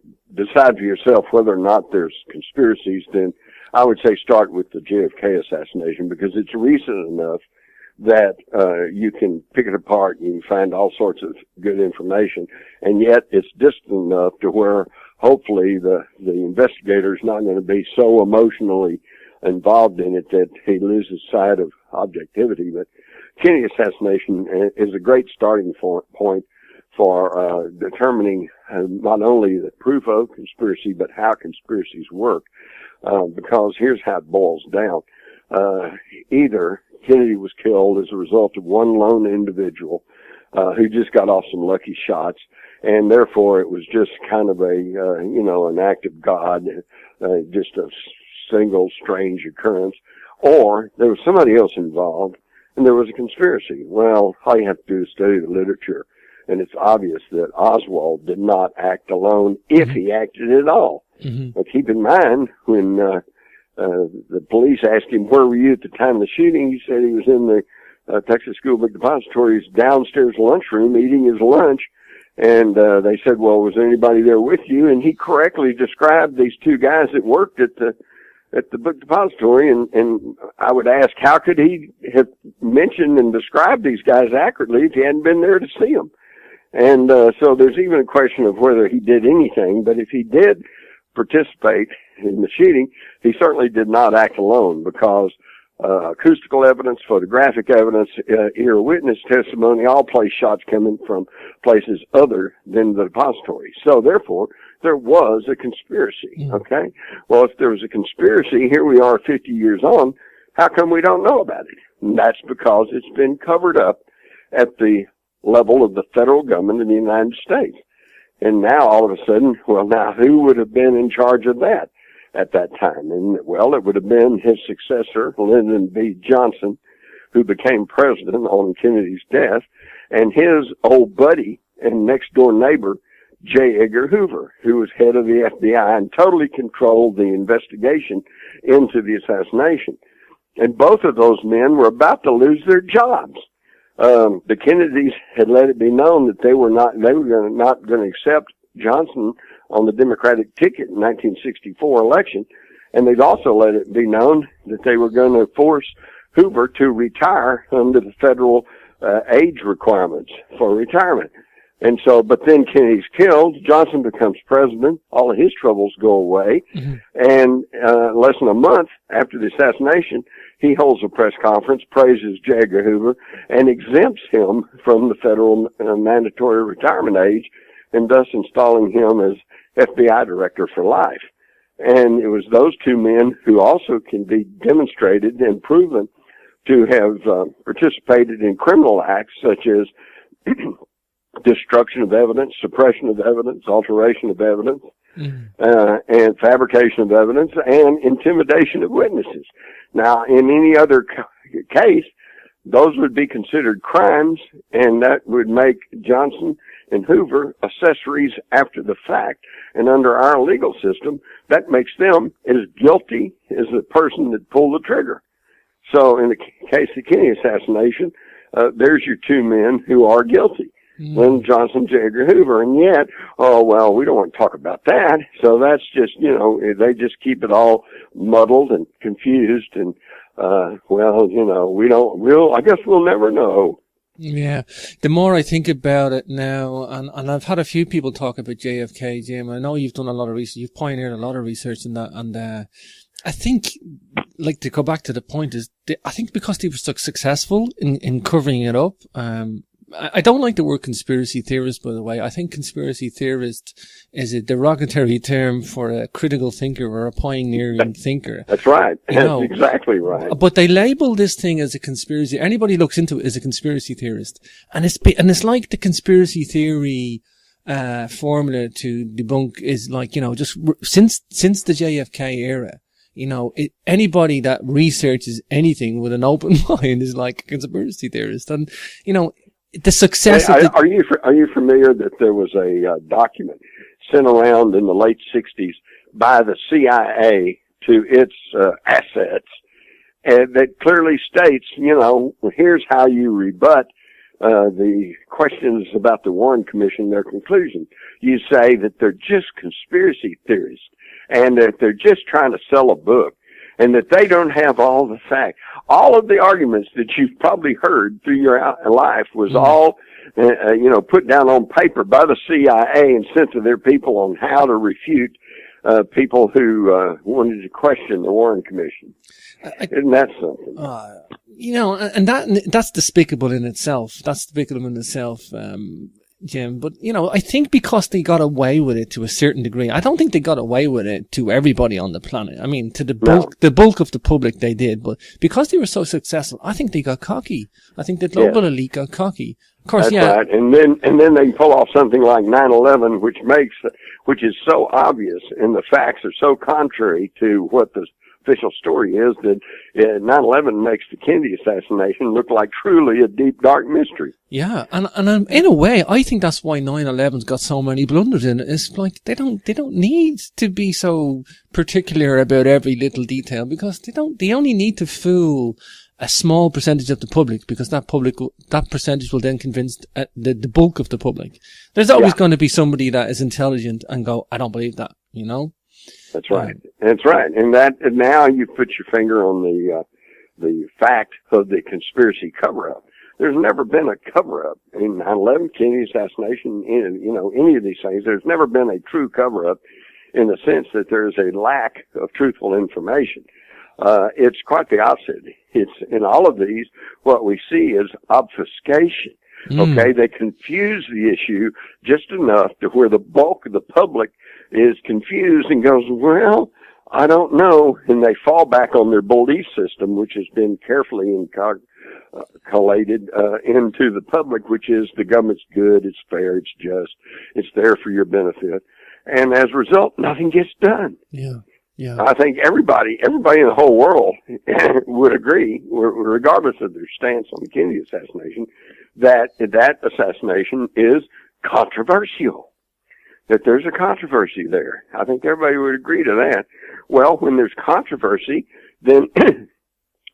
decide for yourself whether or not there's conspiracies, then I would say start with the JFK assassination, because it's recent enough that you can pick it apart and you can find all sorts of good information, and yet it's distant enough to where hopefully the investigator is not going to be so emotionally involved in it that he loses sight of objectivity. But Kennedy assassination is a great starting point for determining not only the proof of conspiracy, but how conspiracies work. Because here's how it boils down. Either Kennedy was killed as a result of one lone individual who just got off some lucky shots, and therefore it was just kind of an act of God, just a single strange occurrence, or there was somebody else involved, and there was a conspiracy. Well, all you have to do is study the literature, and it's obvious that Oswald did not act alone, if he acted at all. Mm-hmm. But keep in mind, when the police asked him, where were you at the time of the shooting? He said he was in the Texas School Book Depository's downstairs lunchroom eating his lunch. And they said, well, was there anybody there with you? And he correctly described these two guys that worked at the book depository. And I would ask, how could he have mentioned and described these guys accurately if he hadn't been there to see them? And so there's even a question of whether he did anything. But if he did participate in the shooting, he certainly did not act alone, because acoustical evidence, photographic evidence, ear witness testimony all place shots coming from places other than the depository. So therefore, there was a conspiracy. Okay? Well, if there was a conspiracy, here we are 50 years on, how come we don't know about it? And that's because it's been covered up at the level of the federal government in the United States. And now, all of a sudden, well, now, who would have been in charge of that at that time? And, well, it would have been his successor, Lyndon B. Johnson, who became president on Kennedy's death, and his old buddy and next-door neighbor, J. Edgar Hoover, who was head of the FBI and totally controlled the investigation into the assassination. And both of those men were about to lose their jobs. The Kennedys had let it be known that they were not going to accept Johnson on the Democratic ticket in 1964 election. And they'd also let it be known that they were going to force Hoover to retire under the federal age requirements for retirement. And so, but then Kennedy's killed, Johnson becomes president, all of his troubles go away, and less than a month after the assassination, he holds a press conference, praises J. Edgar Hoover, and exempts him from the federal mandatory retirement age, and thus installing him as FBI director for life. And it was those two men who also can be demonstrated and proven to have participated in criminal acts such as destruction of evidence, suppression of evidence, alteration of evidence, and fabrication of evidence, and intimidation of witnesses. Now, in any other case, those would be considered crimes, and that would make Johnson and Hoover accessories after the fact. And under our legal system, that makes them as guilty as the person that pulled the trigger. So in the case of the Kennedy assassination, there's your two men who are guilty. Lyndon Johnson, J. Edgar Hoover, and yet, oh, well, we don't want to talk about that. So that's just, they just keep it all muddled and confused, and, I guess we'll never know. Yeah. The more I think about it now, and I've had a few people talk about JFK, Jim. I know you've done a lot of research, you've pioneered a lot of research in that, and, I think, like, to go back to the point is, I think because they were so successful in covering it up, I don't like the word conspiracy theorist, by the way. I think conspiracy theorist is a derogatory term for a critical thinker or a pioneering thinker. That's right. That's exactly right. But they label this thing as a conspiracy. Anybody looks into it as a conspiracy theorist. And it's like the conspiracy theory, formula to debunk is like, just since the JFK era, anybody that researches anything with an open mind is like a conspiracy theorist. And, the success of are you familiar that there was a document sent around in the late 60s by the CIA to its assets, and that clearly states, here's how you rebut the questions about the Warren Commission, their conclusion. You say that they're just conspiracy theorists and that they're just trying to sell a book, and that they don't have all the facts. All of the arguments that you've probably heard through your life was all, put down on paper by the CIA and sent to their people on how to refute people who wanted to question the Warren Commission. Isn't that something? And that's despicable in itself. That's despicable in itself. Jim, but, you know, I think because they got away with it to a certain degree, I don't think they got away with it to everybody on the planet. I mean, to the bulk of the public they did, but because they were so successful, I think they got cocky. I think the global elite got cocky. Of course, that's right. And then they can pull off something like 9/11, which is so obvious, and the facts are so contrary to what the official story is, that 9/11 makes the Kennedy assassination look like truly a deep, dark mystery. Yeah, and in a way, I think that's why 9/11's got so many blunders in it. It's like they don't need to be so particular about every little detail, because they only need to fool a small percentage of the public, because that percentage will then convince the bulk of the public. There's always going to be somebody that is intelligent and go, I don't believe that, you know? That's right. That's right. And now you put your finger on the fact of the conspiracy cover-up. There's never been a cover-up in 9/11, Kennedy assassination, any of these things. There's never been a true cover-up in the sense that there's a lack of truthful information. It's quite the opposite. It's in all of these, what we see is obfuscation. Okay, they confuse the issue just enough to where the bulk of the public is confused and goes, well, I don't know, and they fall back on their belief system, which has been carefully collated into the public, which is the government's good, it's fair, it's just, it's there for your benefit, and as a result, nothing gets done. Yeah. Yeah. I think everybody in the whole world would agree, regardless of their stance on the Kennedy assassination, that assassination is controversial. That there's a controversy there. I think everybody would agree to that. Well, when there's controversy, then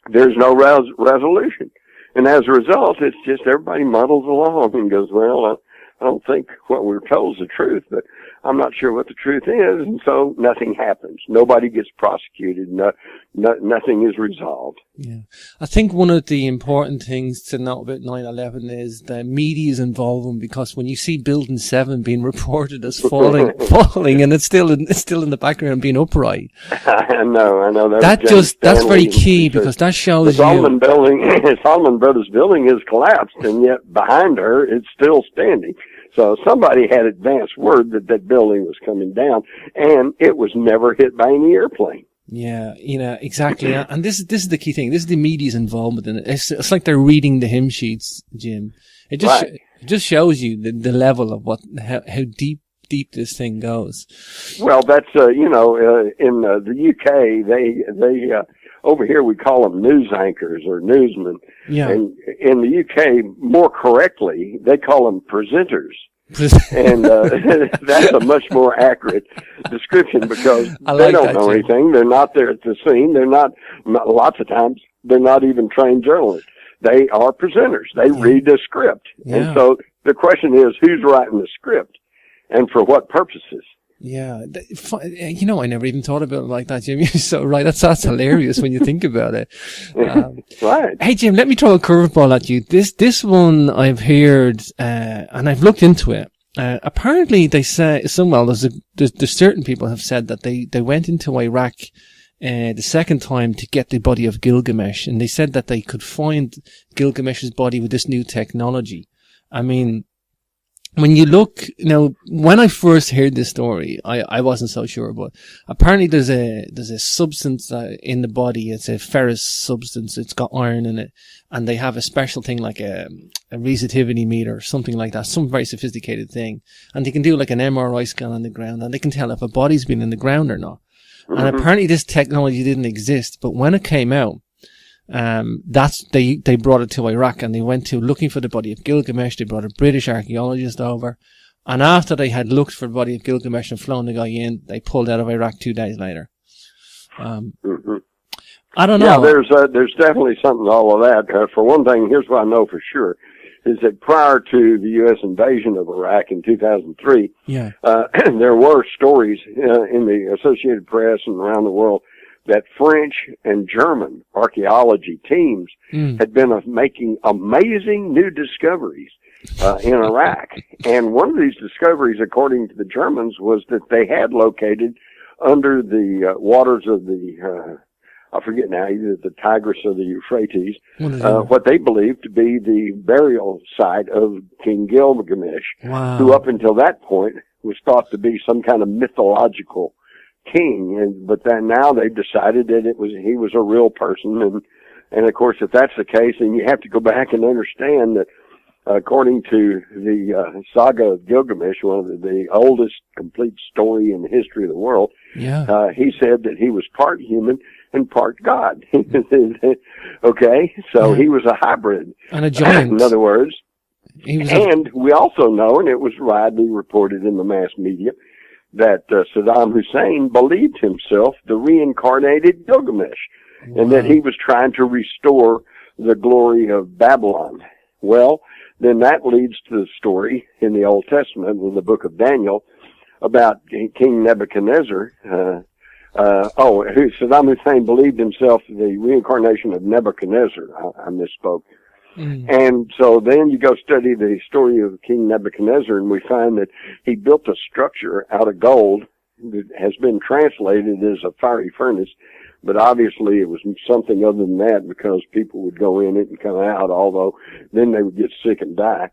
there's no resolution. And as a result, it's just everybody muddles along and goes, well, I don't think what we're told is the truth, but I'm not sure what the truth is, and so nothing happens. Nobody gets prosecuted. Nothing is resolved. Yeah. I think one of the important things to note about 9/11 is the media's involvement, because when you see Building 7 being reported as falling, and it's still in the background being upright. I know. That's very key, because that shows the Salomon Brothers building has collapsed, and yet behind her it's still standing. So somebody had advance word that building was coming down, and it was never hit by any airplane. Yeah, exactly. And this is the key thing. This is the media's involvement in it. It's like they're reading the hymn sheets, Jim. It just shows you the level of how deep this thing goes. Well, that's in the UK, they over here we call them news anchors or newsmen. Yeah. And in the UK, more correctly, they call them presenters. And that's a much more accurate description, because they don't know anything. They're not there at the scene. They're not, lots of times, they're not even trained journalists. They are presenters. They read the script. Yeah. And so the question is, who's writing the script and for what purposes? Yeah. I never even thought about it like that, Jim. You're so right. That's hilarious when you think about it. Right. Hey, Jim, let me throw a curveball at you. This one I've heard, and I've looked into it. Apparently they say, there's certain people have said that they went into Iraq, the second time to get the body of Gilgamesh, and they said that they could find Gilgamesh's body with this new technology. I mean, when you look, when I first heard this story, I wasn't so sure, but apparently there's a substance in the body. It's a ferrous substance. It's got iron in it, and they have a special thing like a resistivity meter or something like that, some very sophisticated thing. And they can do like an MRI scan on the ground, and they can tell if a body's been in the ground or not. Mm-hmm. And apparently this technology didn't exist, but when it came out, they brought it to Iraq, and they went to looking for the body of Gilgamesh. They brought a British archaeologist over, and after they had looked for the body of Gilgamesh and flown the guy in, they pulled out of Iraq 2 days later. I don't know. Yeah, there's definitely something to all of that. For one thing, here's what I know for sure, is that prior to the U.S. invasion of Iraq in 2003, there were stories in the Associated Press and around the world that French and German archaeology teams had been making amazing new discoveries in Iraq. And one of these discoveries, according to the Germans, was that they had located under the waters of the I forget now, either the Tigris or the Euphrates, What is it? what they believed to be the burial site of King Gilgamesh, Wow. who up until that point was thought to be some kind of mythological king. But then now they've decided that he was a real person. And of course, if that's the case, then you have to go back and understand that according to the saga of Gilgamesh, one of the oldest complete story in the history of the world, he said that he was part human and part God. Okay, so he was a hybrid. And a giant. In other words. And we also know, and it was widely reported in the mass media, that Saddam Hussein believed himself the reincarnated Gilgamesh, and that he was trying to restore the glory of Babylon. Well, then that leads to the story in the Old Testament, in the book of Daniel, about King Nebuchadnezzar. Saddam Hussein believed himself the reincarnation of Nebuchadnezzar. I misspoke. And so then you go study the story of King Nebuchadnezzar, and we find that he built a structure out of gold that has been translated as a fiery furnace, but obviously it was something other than that, because people would go in it and come out, although then they would get sick and die.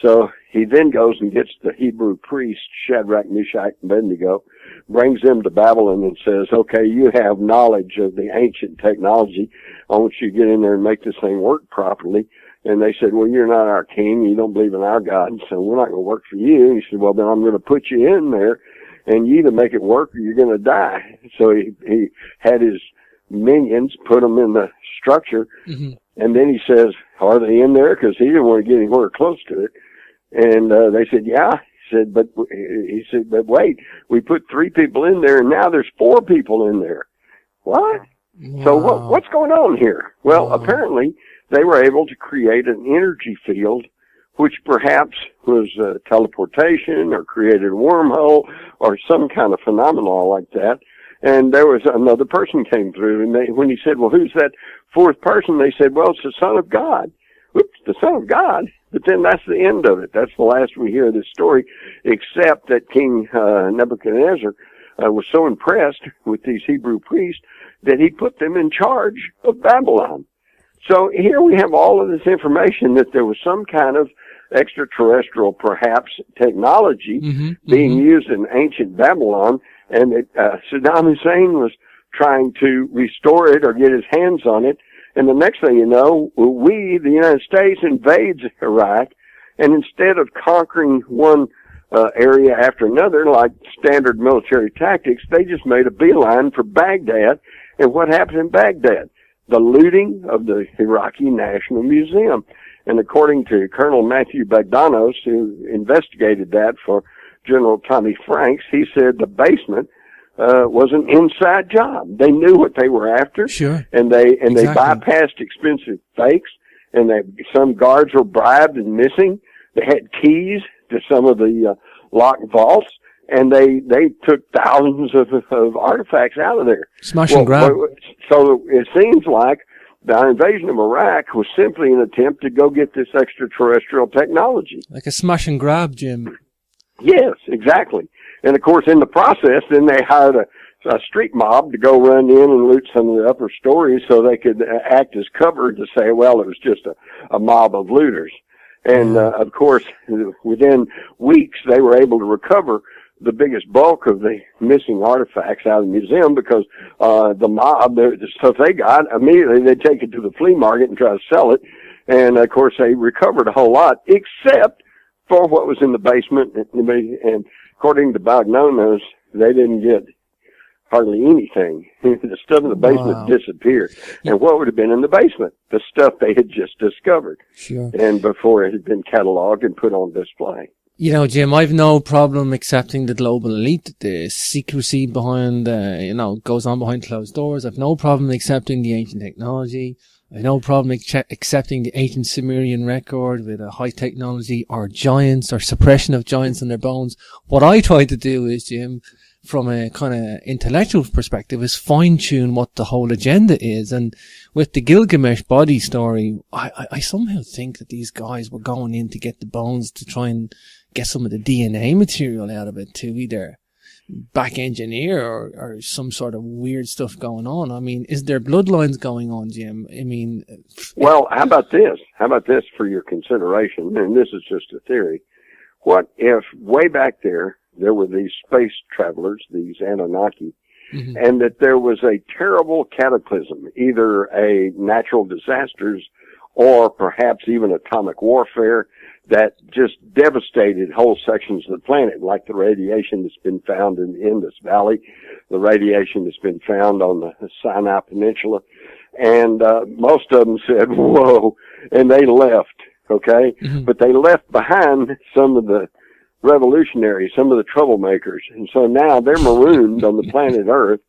So he then goes and gets the Hebrew priests, Shadrach, Meshach, and Abednego, brings them to Babylon and says, okay, you have knowledge of the ancient technology. I want you to get in there and make this thing work properly. And they said, well, you're not our king. You don't believe in our God, so we're not going to work for you. And he said, well, then I'm going to put you in there, and you either make it work or you're going to die. So he had his minions put them in the structure, and then he says, are they in there? Because he didn't want to get anywhere close to it. And they said, yeah. He said, but wait, we put 3 people in there, and now there's 4 people in there. What? Wow. So what's going on here? Well, apparently they were able to create an energy field, which perhaps was teleportation or created a wormhole or some kind of phenomenon like that. And there was another person came through, and when he said, well, who's that 4th person? They said, well, it's the Son of God. Oops, the Son of God. But then that's the end of it. That's the last we hear of this story, except that King Nebuchadnezzar was so impressed with these Hebrew priests that he put them in charge of Babylon. So here we have all of this information that there was some kind of extraterrestrial, perhaps, technology being used in ancient Babylon, and that Saddam Hussein was trying to restore it or get his hands on it. And the next thing you know, we, the United States, invades Iraq, and instead of conquering one area after another, like standard military tactics, they just made a beeline for Baghdad. And what happened in Baghdad? The looting of the Iraqi National Museum. And according to Colonel Matthew Bagdanos, who investigated that for General Tommy Franks, he said the basement was an inside job. They knew what they were after. Sure. And they bypassed expensive fakes, and some guards were bribed and missing. They had keys to some of the locked vaults, and they took thousands of artifacts out of there. Smash and grab. So it seems like the invasion of Iraq was simply an attempt to go get this extraterrestrial technology. Like a smash and grab, Jim. Yes, exactly. And of course, in the process, then they hired a street mob to go run in and loot some of the upper stories so they could act as cover to say, well, it was just a mob of looters. And, of course, within weeks, they were able to recover the biggest bulk of the missing artifacts out of the museum, because the mob, the stuff they got, immediately they'd take it to the flea market and try to sell it. And, of course, they recovered a whole lot, except for what was in the basement. And according to Bagdanos, they didn't get hardly anything. The stuff in the basement disappeared. And what would have been in the basement? The stuff they had just discovered. Sure. And before it had been cataloged and put on display. You know, Jim, I've no problem accepting the global elite, the secrecy behind, goes on behind closed doors. I've no problem accepting the ancient technology. I've no problem accepting the ancient Sumerian record with a high technology or giants or suppression of giants in their bones. What I try to do is, Jim, from a kind of intellectual perspective, is fine-tune what the whole agenda is. And with the Gilgamesh body story, I somehow think that these guys were going in to get the bones to try and get some of the DNA material out of it to either back engineer or some sort of weird stuff going on. I mean, is there bloodlines going on, Jim? I mean, well, how about this? How about this for your consideration? And this is just a theory. What if way back there were these space travelers, these Anunnaki, and that there was a terrible cataclysm, either a natural disasters or perhaps even atomic warfare that just devastated whole sections of the planet, like the radiation that's been found in the Indus Valley, the radiation that's been found on the Sinai Peninsula. And most of them said, whoa, and they left, okay? But they left behind some of the revolutionaries, some of the troublemakers. And so now they're marooned on the planet Earth,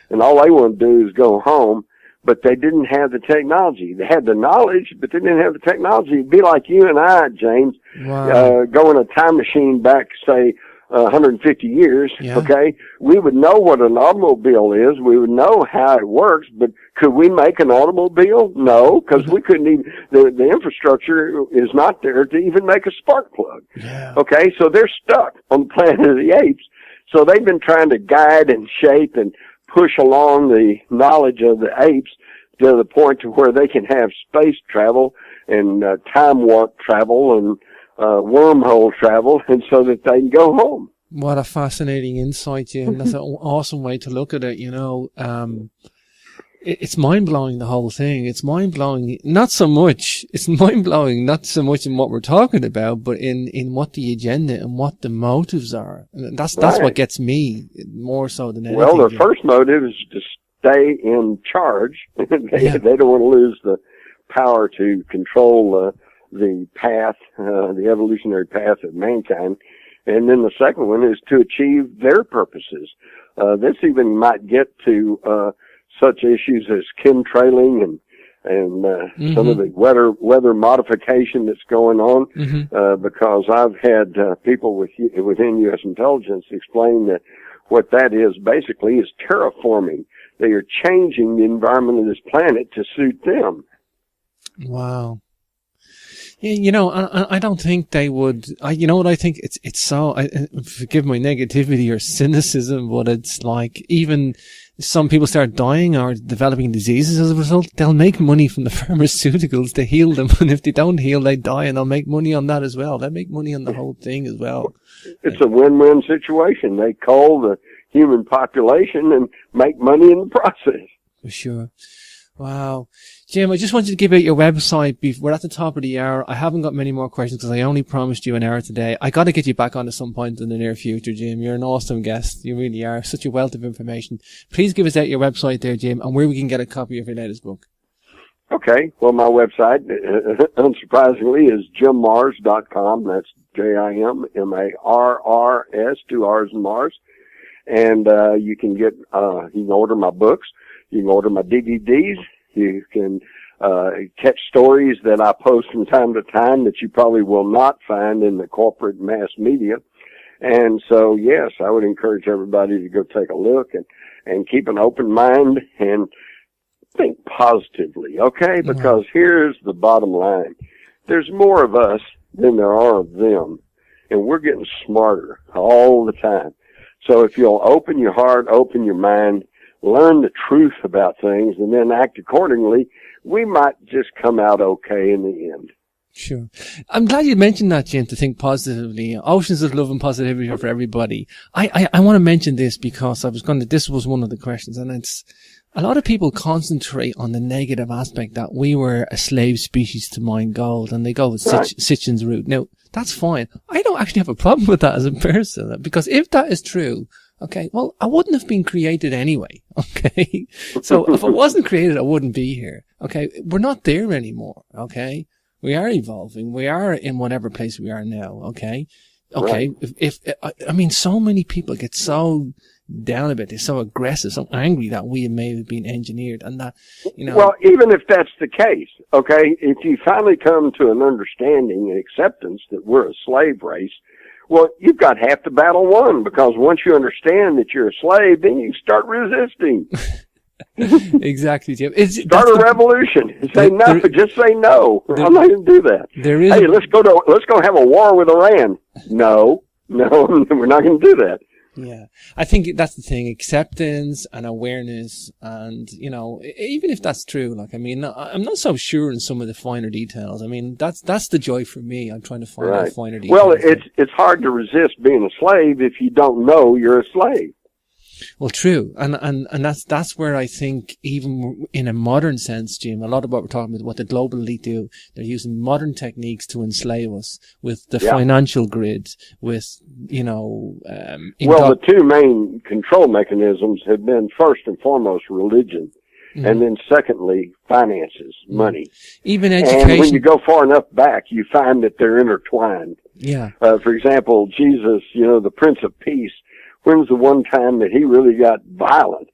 and all they want to do is go home. But they didn't have the technology. They had the knowledge, but they didn't have the technology. It'd be like you and I, James, go in a time machine back, say, 150 years, okay? We would know what an automobile is. We would know how it works, but could we make an automobile? No, because we couldn't even, the infrastructure is not there to even make a spark plug. Okay, so they're stuck on the planet of the apes. So they've been trying to guide and shape and push along the knowledge of the apes to the point to where they can have space travel and time warp travel and wormhole travel, and so that they can go home. What a fascinating insight, Jim. That's an awesome way to look at it, you know. It's mind-blowing, the whole thing. It's mind-blowing, it's mind-blowing not so much in what we're talking about, but in what the agenda and what the motives are. And that's what gets me more so than anything. Well, their first motive is to stay in charge. They don't want to lose the power to control the path, the evolutionary path of mankind. And then the second one is to achieve their purposes. This even might get to such issues as chemtrailing and some of the weather modification that's going on, because I've had people within U.S. intelligence explain that what that is basically is terraforming. They are changing the environment of this planet to suit them. Wow. Yeah, you know, I don't think they would. You know what I think? It's so. Forgive my negativity or cynicism, but it's like even some people start dying or developing diseases as a result. They'll make money from the pharmaceuticals to heal them, and if they don't heal, they die, and they'll make money on that as well. They make money on the whole thing as well. It's a win-win situation. They cull the human population and make money in the process. For sure. Wow. Jim, I just wanted to give out your website. We're at the top of the hour. I haven't got many more questions because I only promised you an hour today. I got to get you back on at some point in the near future, Jim. You're an awesome guest. You really are. Such a wealth of information. Please give us out your website there, Jim, and where we can get a copy of your latest book. Okay. Well, my website, unsurprisingly, is jimmars.com. That's JIMMARRS, 2 R's in Mars. And you can order my books. You can order my DVDs. You can catch stories that I post from time to time that you probably will not find in the corporate mass media. And so, yes, I would encourage everybody to go take a look and keep an open mind and think positively, okay? Because here's the bottom line. There's more of us than there are of them, and we're getting smarter all the time. So if you'll open your heart, open your mind, learn the truth about things, and then act accordingly, we might just come out okay in the end. Sure. I'm glad you mentioned that, Jim, to think positively. Oceans of love and positivity for everybody. I want to mention this because this was one of the questions, and it's, a lot of people concentrate on the negative aspect that we were a slave species to mine gold, and they go with Sitchin's route. Now, that's fine. I don't actually have a problem with that as a person, because if that is true, okay, well, I wouldn't have been created anyway, okay? So if I wasn't created, I wouldn't be here, okay? We're not there anymore, okay? We are evolving. We are in whatever place we are now, okay? Okay, I mean, so many people get so down about this, so aggressive, so angry that we may have been engineered, and that, you know. Well, even if that's the case, okay, if you finally come to an understanding and acceptance that we're a slave race, well, you've got half the battle won, because once you understand that you're a slave, then you start resisting. Exactly, Jim. Start a revolution. Say no. Just say no. I'm not going to do that. Hey, let's go have a war with Iran. No, we're not going to do that. Yeah, I think that's the thing, acceptance and awareness. And, you know, even if that's true, like, I mean, I'm not so sure in some of the finer details. I mean, that's the joy for me. I'm trying to find out finer details. Well, it's hard to resist being a slave if you don't know you're a slave. Well, true. And that's where I think, even in a modern sense, Jim, a lot of what we're talking about, what the global elite do, they're using modern techniques to enslave us with the financial grid, with, you know, well, the two main control mechanisms have been first and foremost religion. And then secondly, finances, money. Even education. And when you go far enough back, you find that they're intertwined. Yeah. For example, Jesus, you know, the Prince of Peace, when was the one time that he really got violent?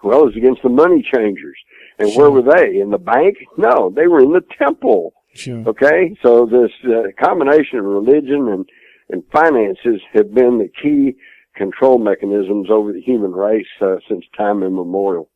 Well, it was against the money changers. And where were they? In the bank? No, they were in the temple. Sure. Okay? So this combination of religion and finances have been the key control mechanisms over the human race since time immemorial.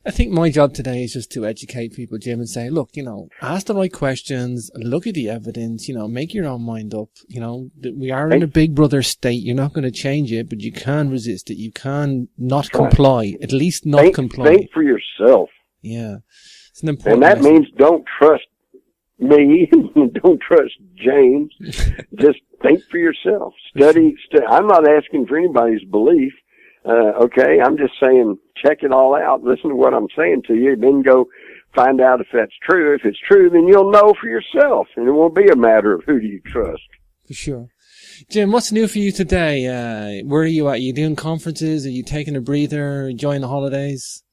I think my job today is just to educate people, Jim, and say, look, you know, ask the right questions, look at the evidence, you know, make your own mind up. You know, we are in a big brother state. You're not going to change it, but you can resist it. You can not comply, at least not comply. Think for yourself. Yeah. It's an important And that lesson. means don't trust me. Don't trust James. Just think for yourself. Study. I'm not asking for anybody's belief. Okay, I'm just saying, check it all out. Listen to what I'm saying to you, then go find out if that's true. If it's true, then you'll know for yourself, and it won't be a matter of who do you trust. For sure. Jim, what's new for you today? Where are you at? Are you doing conferences? Are you taking a breather? Enjoying the holidays?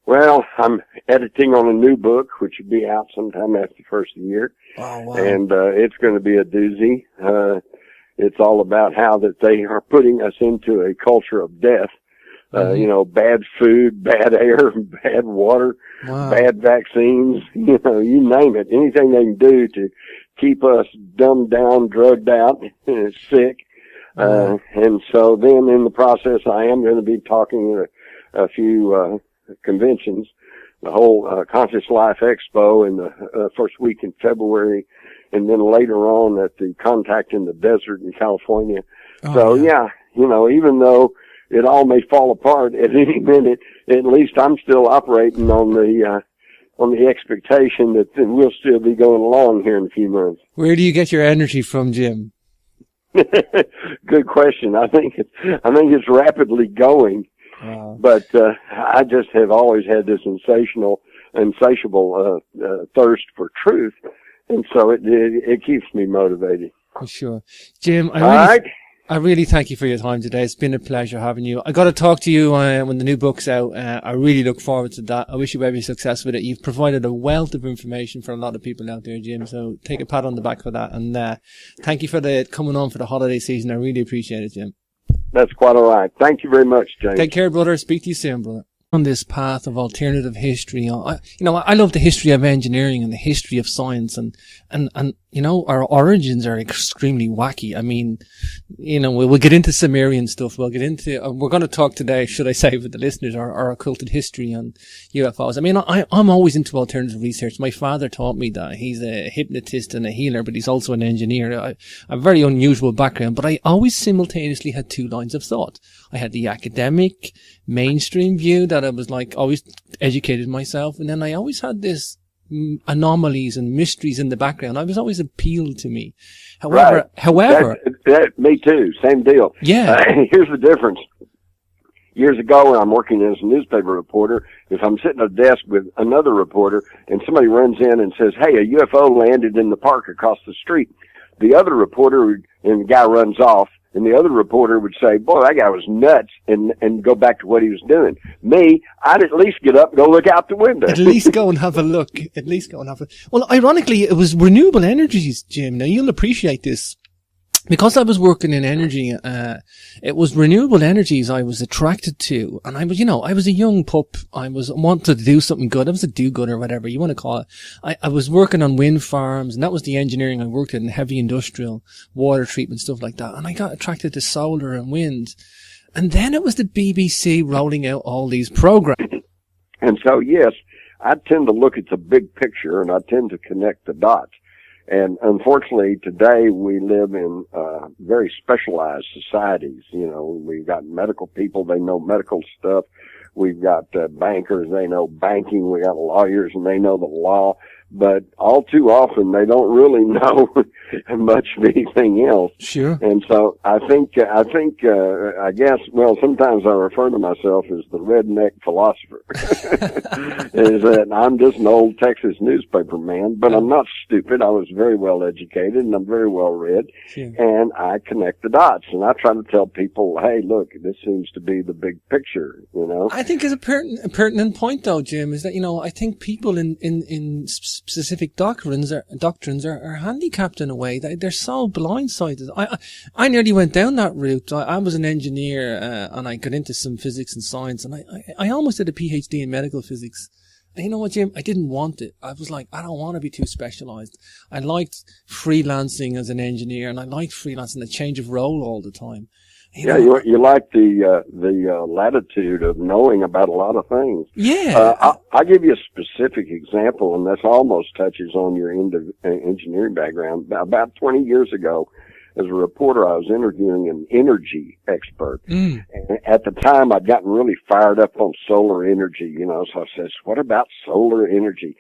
Well, I'm editing on a new book, which will be out sometime after the first of the year. Oh, wow. And it's going to be a doozy. It's all about how that they are putting us into a culture of death. You know, bad food, bad air, bad water, bad vaccines, you know, you name it. Anything they can do to keep us dumbed down, drugged out, sick. And so then in the process, I am going to be talking at a few conventions, the whole Conscious Life Expo in the first week in February, and then later on at the Contact in the Desert in California. Yeah, you know, even though it all may fall apart at any minute, at least I'm still operating on the expectation that we'll still be going along here in a few months. Where do you get your energy from, Jim? Good question. I think it's rapidly going. But I just have always had this insatiable thirst for truth, and so it keeps me motivated. For sure. Jim, I really thank you for your time today. It's been a pleasure having you. I got to talk to you when the new book's out. I really look forward to that. I wish you every success with it. You've provided a wealth of information for a lot of people out there, Jim, so take a pat on the back for that. And thank you for coming on for the holiday season. I really appreciate it, Jim. That's quite all right. Thank you very much, James. Take care, brother. Speak to you soon, brother. On this path of alternative history, I love the history of engineering and the history of science, and you know, our origins are extremely wacky. I mean, you know, we'll get into Sumerian stuff. We'll get into, we're going to talk today, should I say, with the listeners, our occulted history on UFOs. I mean, I'm always into alternative research. My father taught me that. He's a hypnotist and a healer, but he's also an engineer. I have a very unusual background, but I always simultaneously had two lines of thought. I had the academic, mainstream view that I was like always educated myself, and then I always had this anomalies and mysteries in the background. I was always appealed to me. However, me too. Same deal. Yeah. Here's the difference. Years ago, when I'm working as a newspaper reporter, if I'm sitting at a desk with another reporter and somebody runs in and says, "Hey, a UFO landed in the park across the street," the other reporter and the guy runs off. And the other reporter would say, "Boy, that guy was nuts," and go back to what he was doing. Me, I'd at least get up and go look out the window. At least go and have a look. Well, ironically, it was renewable energies, Jim. Now, you'll appreciate this. Because I was working in energy, it was renewable energies I was attracted to. And I was a young pup. I wanted to do something good. I was a do-gooder, whatever you want to call it. I was working on wind farms, and that was the engineering I worked in, heavy industrial, water treatment, stuff like that. And I got attracted to solar and wind. And then it was the BBC rolling out all these programs. And so, yes, I tend to look at the big picture, and I tend to connect the dots. And unfortunately, today we live in very specialized societies. You know, we've got medical people, they know medical stuff. We've got bankers, they know banking. We got lawyers, and they know the law. But all too often, they don't really know much of anything else. Sure. And so I guess, well, sometimes I refer to myself as the redneck philosopher. Is that I'm just an old Texas newspaper man, but I'm not stupid. I was very well educated and I'm very well read. Sure. And I connect the dots, and I try to tell people, hey, look, this seems to be the big picture, you know. I think is a pertinent point though, Jim, is that, you know, I think people in specific doctrines are handicapped in a way that they're so blindsided. I nearly went down that route. I was an engineer, and I got into some physics and science, and I almost did a PhD in medical physics. And you know what, Jim? I didn't want it. I was like, I don't want to be too specialized. I liked freelancing as an engineer, and I liked freelancing, the change of role all the time. You like the latitude of knowing about a lot of things. Yeah. I'll give you a specific example, and this almost touches on your engineering background. About 20 years ago, as a reporter, I was interviewing an energy expert. And at the time, I'd gotten really fired up on solar energy, you know, so I says, what about solar energy?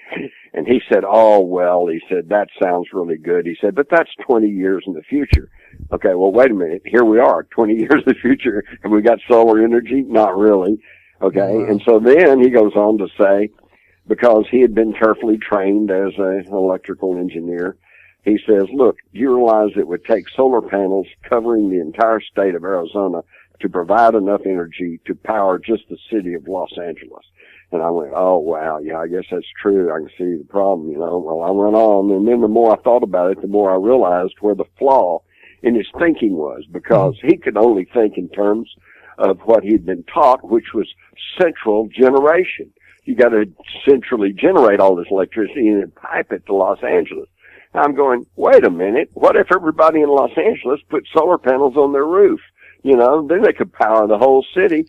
And he said, oh, well, he said, that sounds really good. He said, but that's 20 years in the future. Okay, well, wait a minute. Here we are, 20 years in the future, and we got solar energy? Not really. Okay, and so then he goes on to say, because he had been carefully trained as an electrical engineer, he says, look, do you realize it would take solar panels covering the entire state of Arizona to provide enough energy to power just the city of Los Angeles? And I went, oh, wow, yeah, I guess that's true. I can see the problem, you know. Well, I went on, and then the more I thought about it, the more I realized where the flaw in his thinking was, because he could only think in terms of what he'd been taught, which was central generation. You got to centrally generate all this electricity and then pipe it to Los Angeles. I'm going, wait a minute, what if everybody in Los Angeles put solar panels on their roof? You know, then they could power the whole city,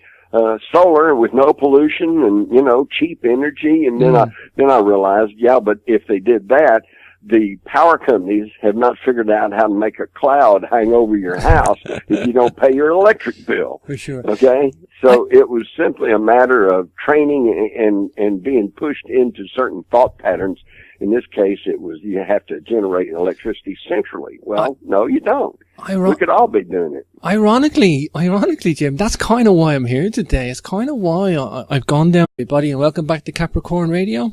solar with no pollution and, you know, cheap energy. And then I realized, yeah, but if they did that, the power companies have not figured out how to make a cloud hang over your house if you don't pay your electric bill. For sure. Okay? So it was simply a matter of training and being pushed into certain thought patterns. In this case, it was you have to generate electricity centrally. Well, no, you don't. We could all be doing it. Ironically, Jim, that's kind of why I'm here today. It's kind of why I've gone down. Everybody, and welcome back to Capricorn Radio.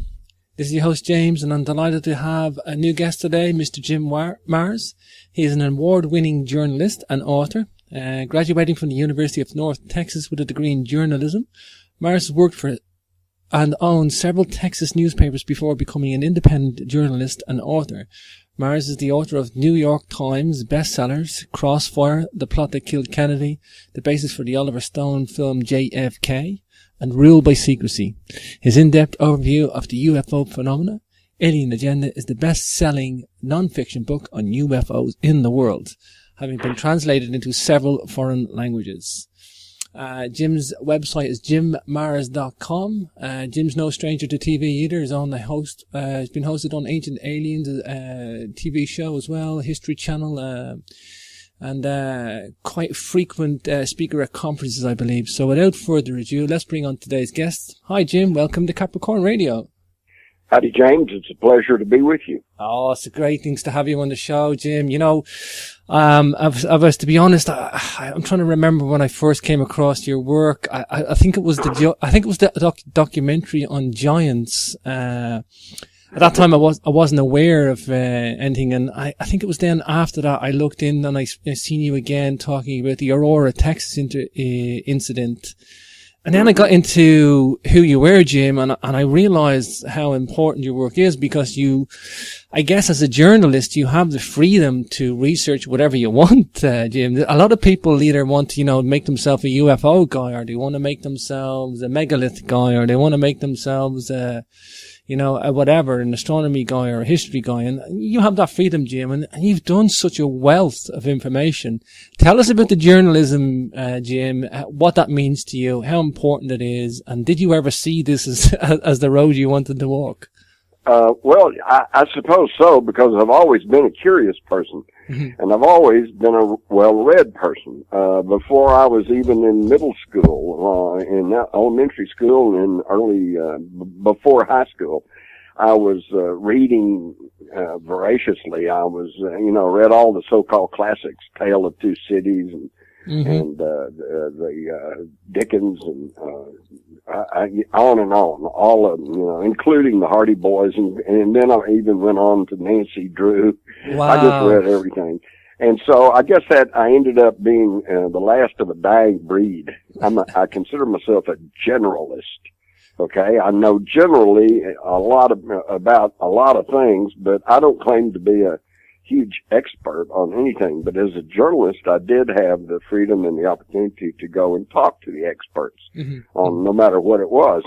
This is your host, James, and I'm delighted to have a new guest today, Mr. Jim Mars. He is an award-winning journalist and author, graduating from the University of North Texas with a degree in journalism. Mars worked for and owned several Texas newspapers before becoming an independent journalist and author. Mars is the author of New York Times bestsellers, Crossfire, The Plot That Killed Kennedy, the basis for the Oliver Stone film JFK, and Rule by Secrecy. His in-depth overview of the UFO phenomena, Alien Agenda, is the best-selling non-fiction book on UFOs in the world, having been translated into several foreign languages. Jim's website is jimmars.com. Jim's no stranger to TV either. He's on the host. He's been hosted on Ancient Aliens, TV show as well, History Channel, and quite frequent speaker at conferences, I believe. So without further ado, let's bring on today's guest. Hi, Jim. Welcome to Capricorn Radio. Howdy, James. It's a pleasure to be with you. Oh, it's a great thing to have you on the show, Jim. You know, I was, to be honest, I'm trying to remember when I first came across your work. I think it was the documentary on giants. At that time, I wasn't aware of anything, and I think it was then after that I looked in and I seen you again talking about the Aurora, Texas incident. And then I got into who you were, Jim, and I realized how important your work is, because I guess as a journalist, you have the freedom to research whatever you want, Jim. A lot of people either want to, make themselves a UFO guy, or they want to make themselves a megalith guy, or they want to make themselves a whatever, an astronomy guy or a history guy. And you have that freedom, Jim, and you've done such a wealth of information. Tell us about the journalism, Jim, what that means to you, how important it is, and did you ever see this as the road you wanted to walk? Well, I suppose so, because I've always been a curious person, and I've always been a well-read person. Before I was even in middle school, in elementary school, and before high school, I was reading voraciously. I was, read all the so-called classics, Tale of Two Cities, and the Dickens, and on and on, all of them, including the Hardy Boys, and then I even went on to Nancy Drew. Wow. I just read everything. And so I guess that I ended up being the last of a dying breed. I consider myself a generalist. Okay, I know generally about a lot of things, but I don't claim to be a huge expert on anything. But as a journalist, I did have the freedom and the opportunity to go and talk to the experts on no matter what it was.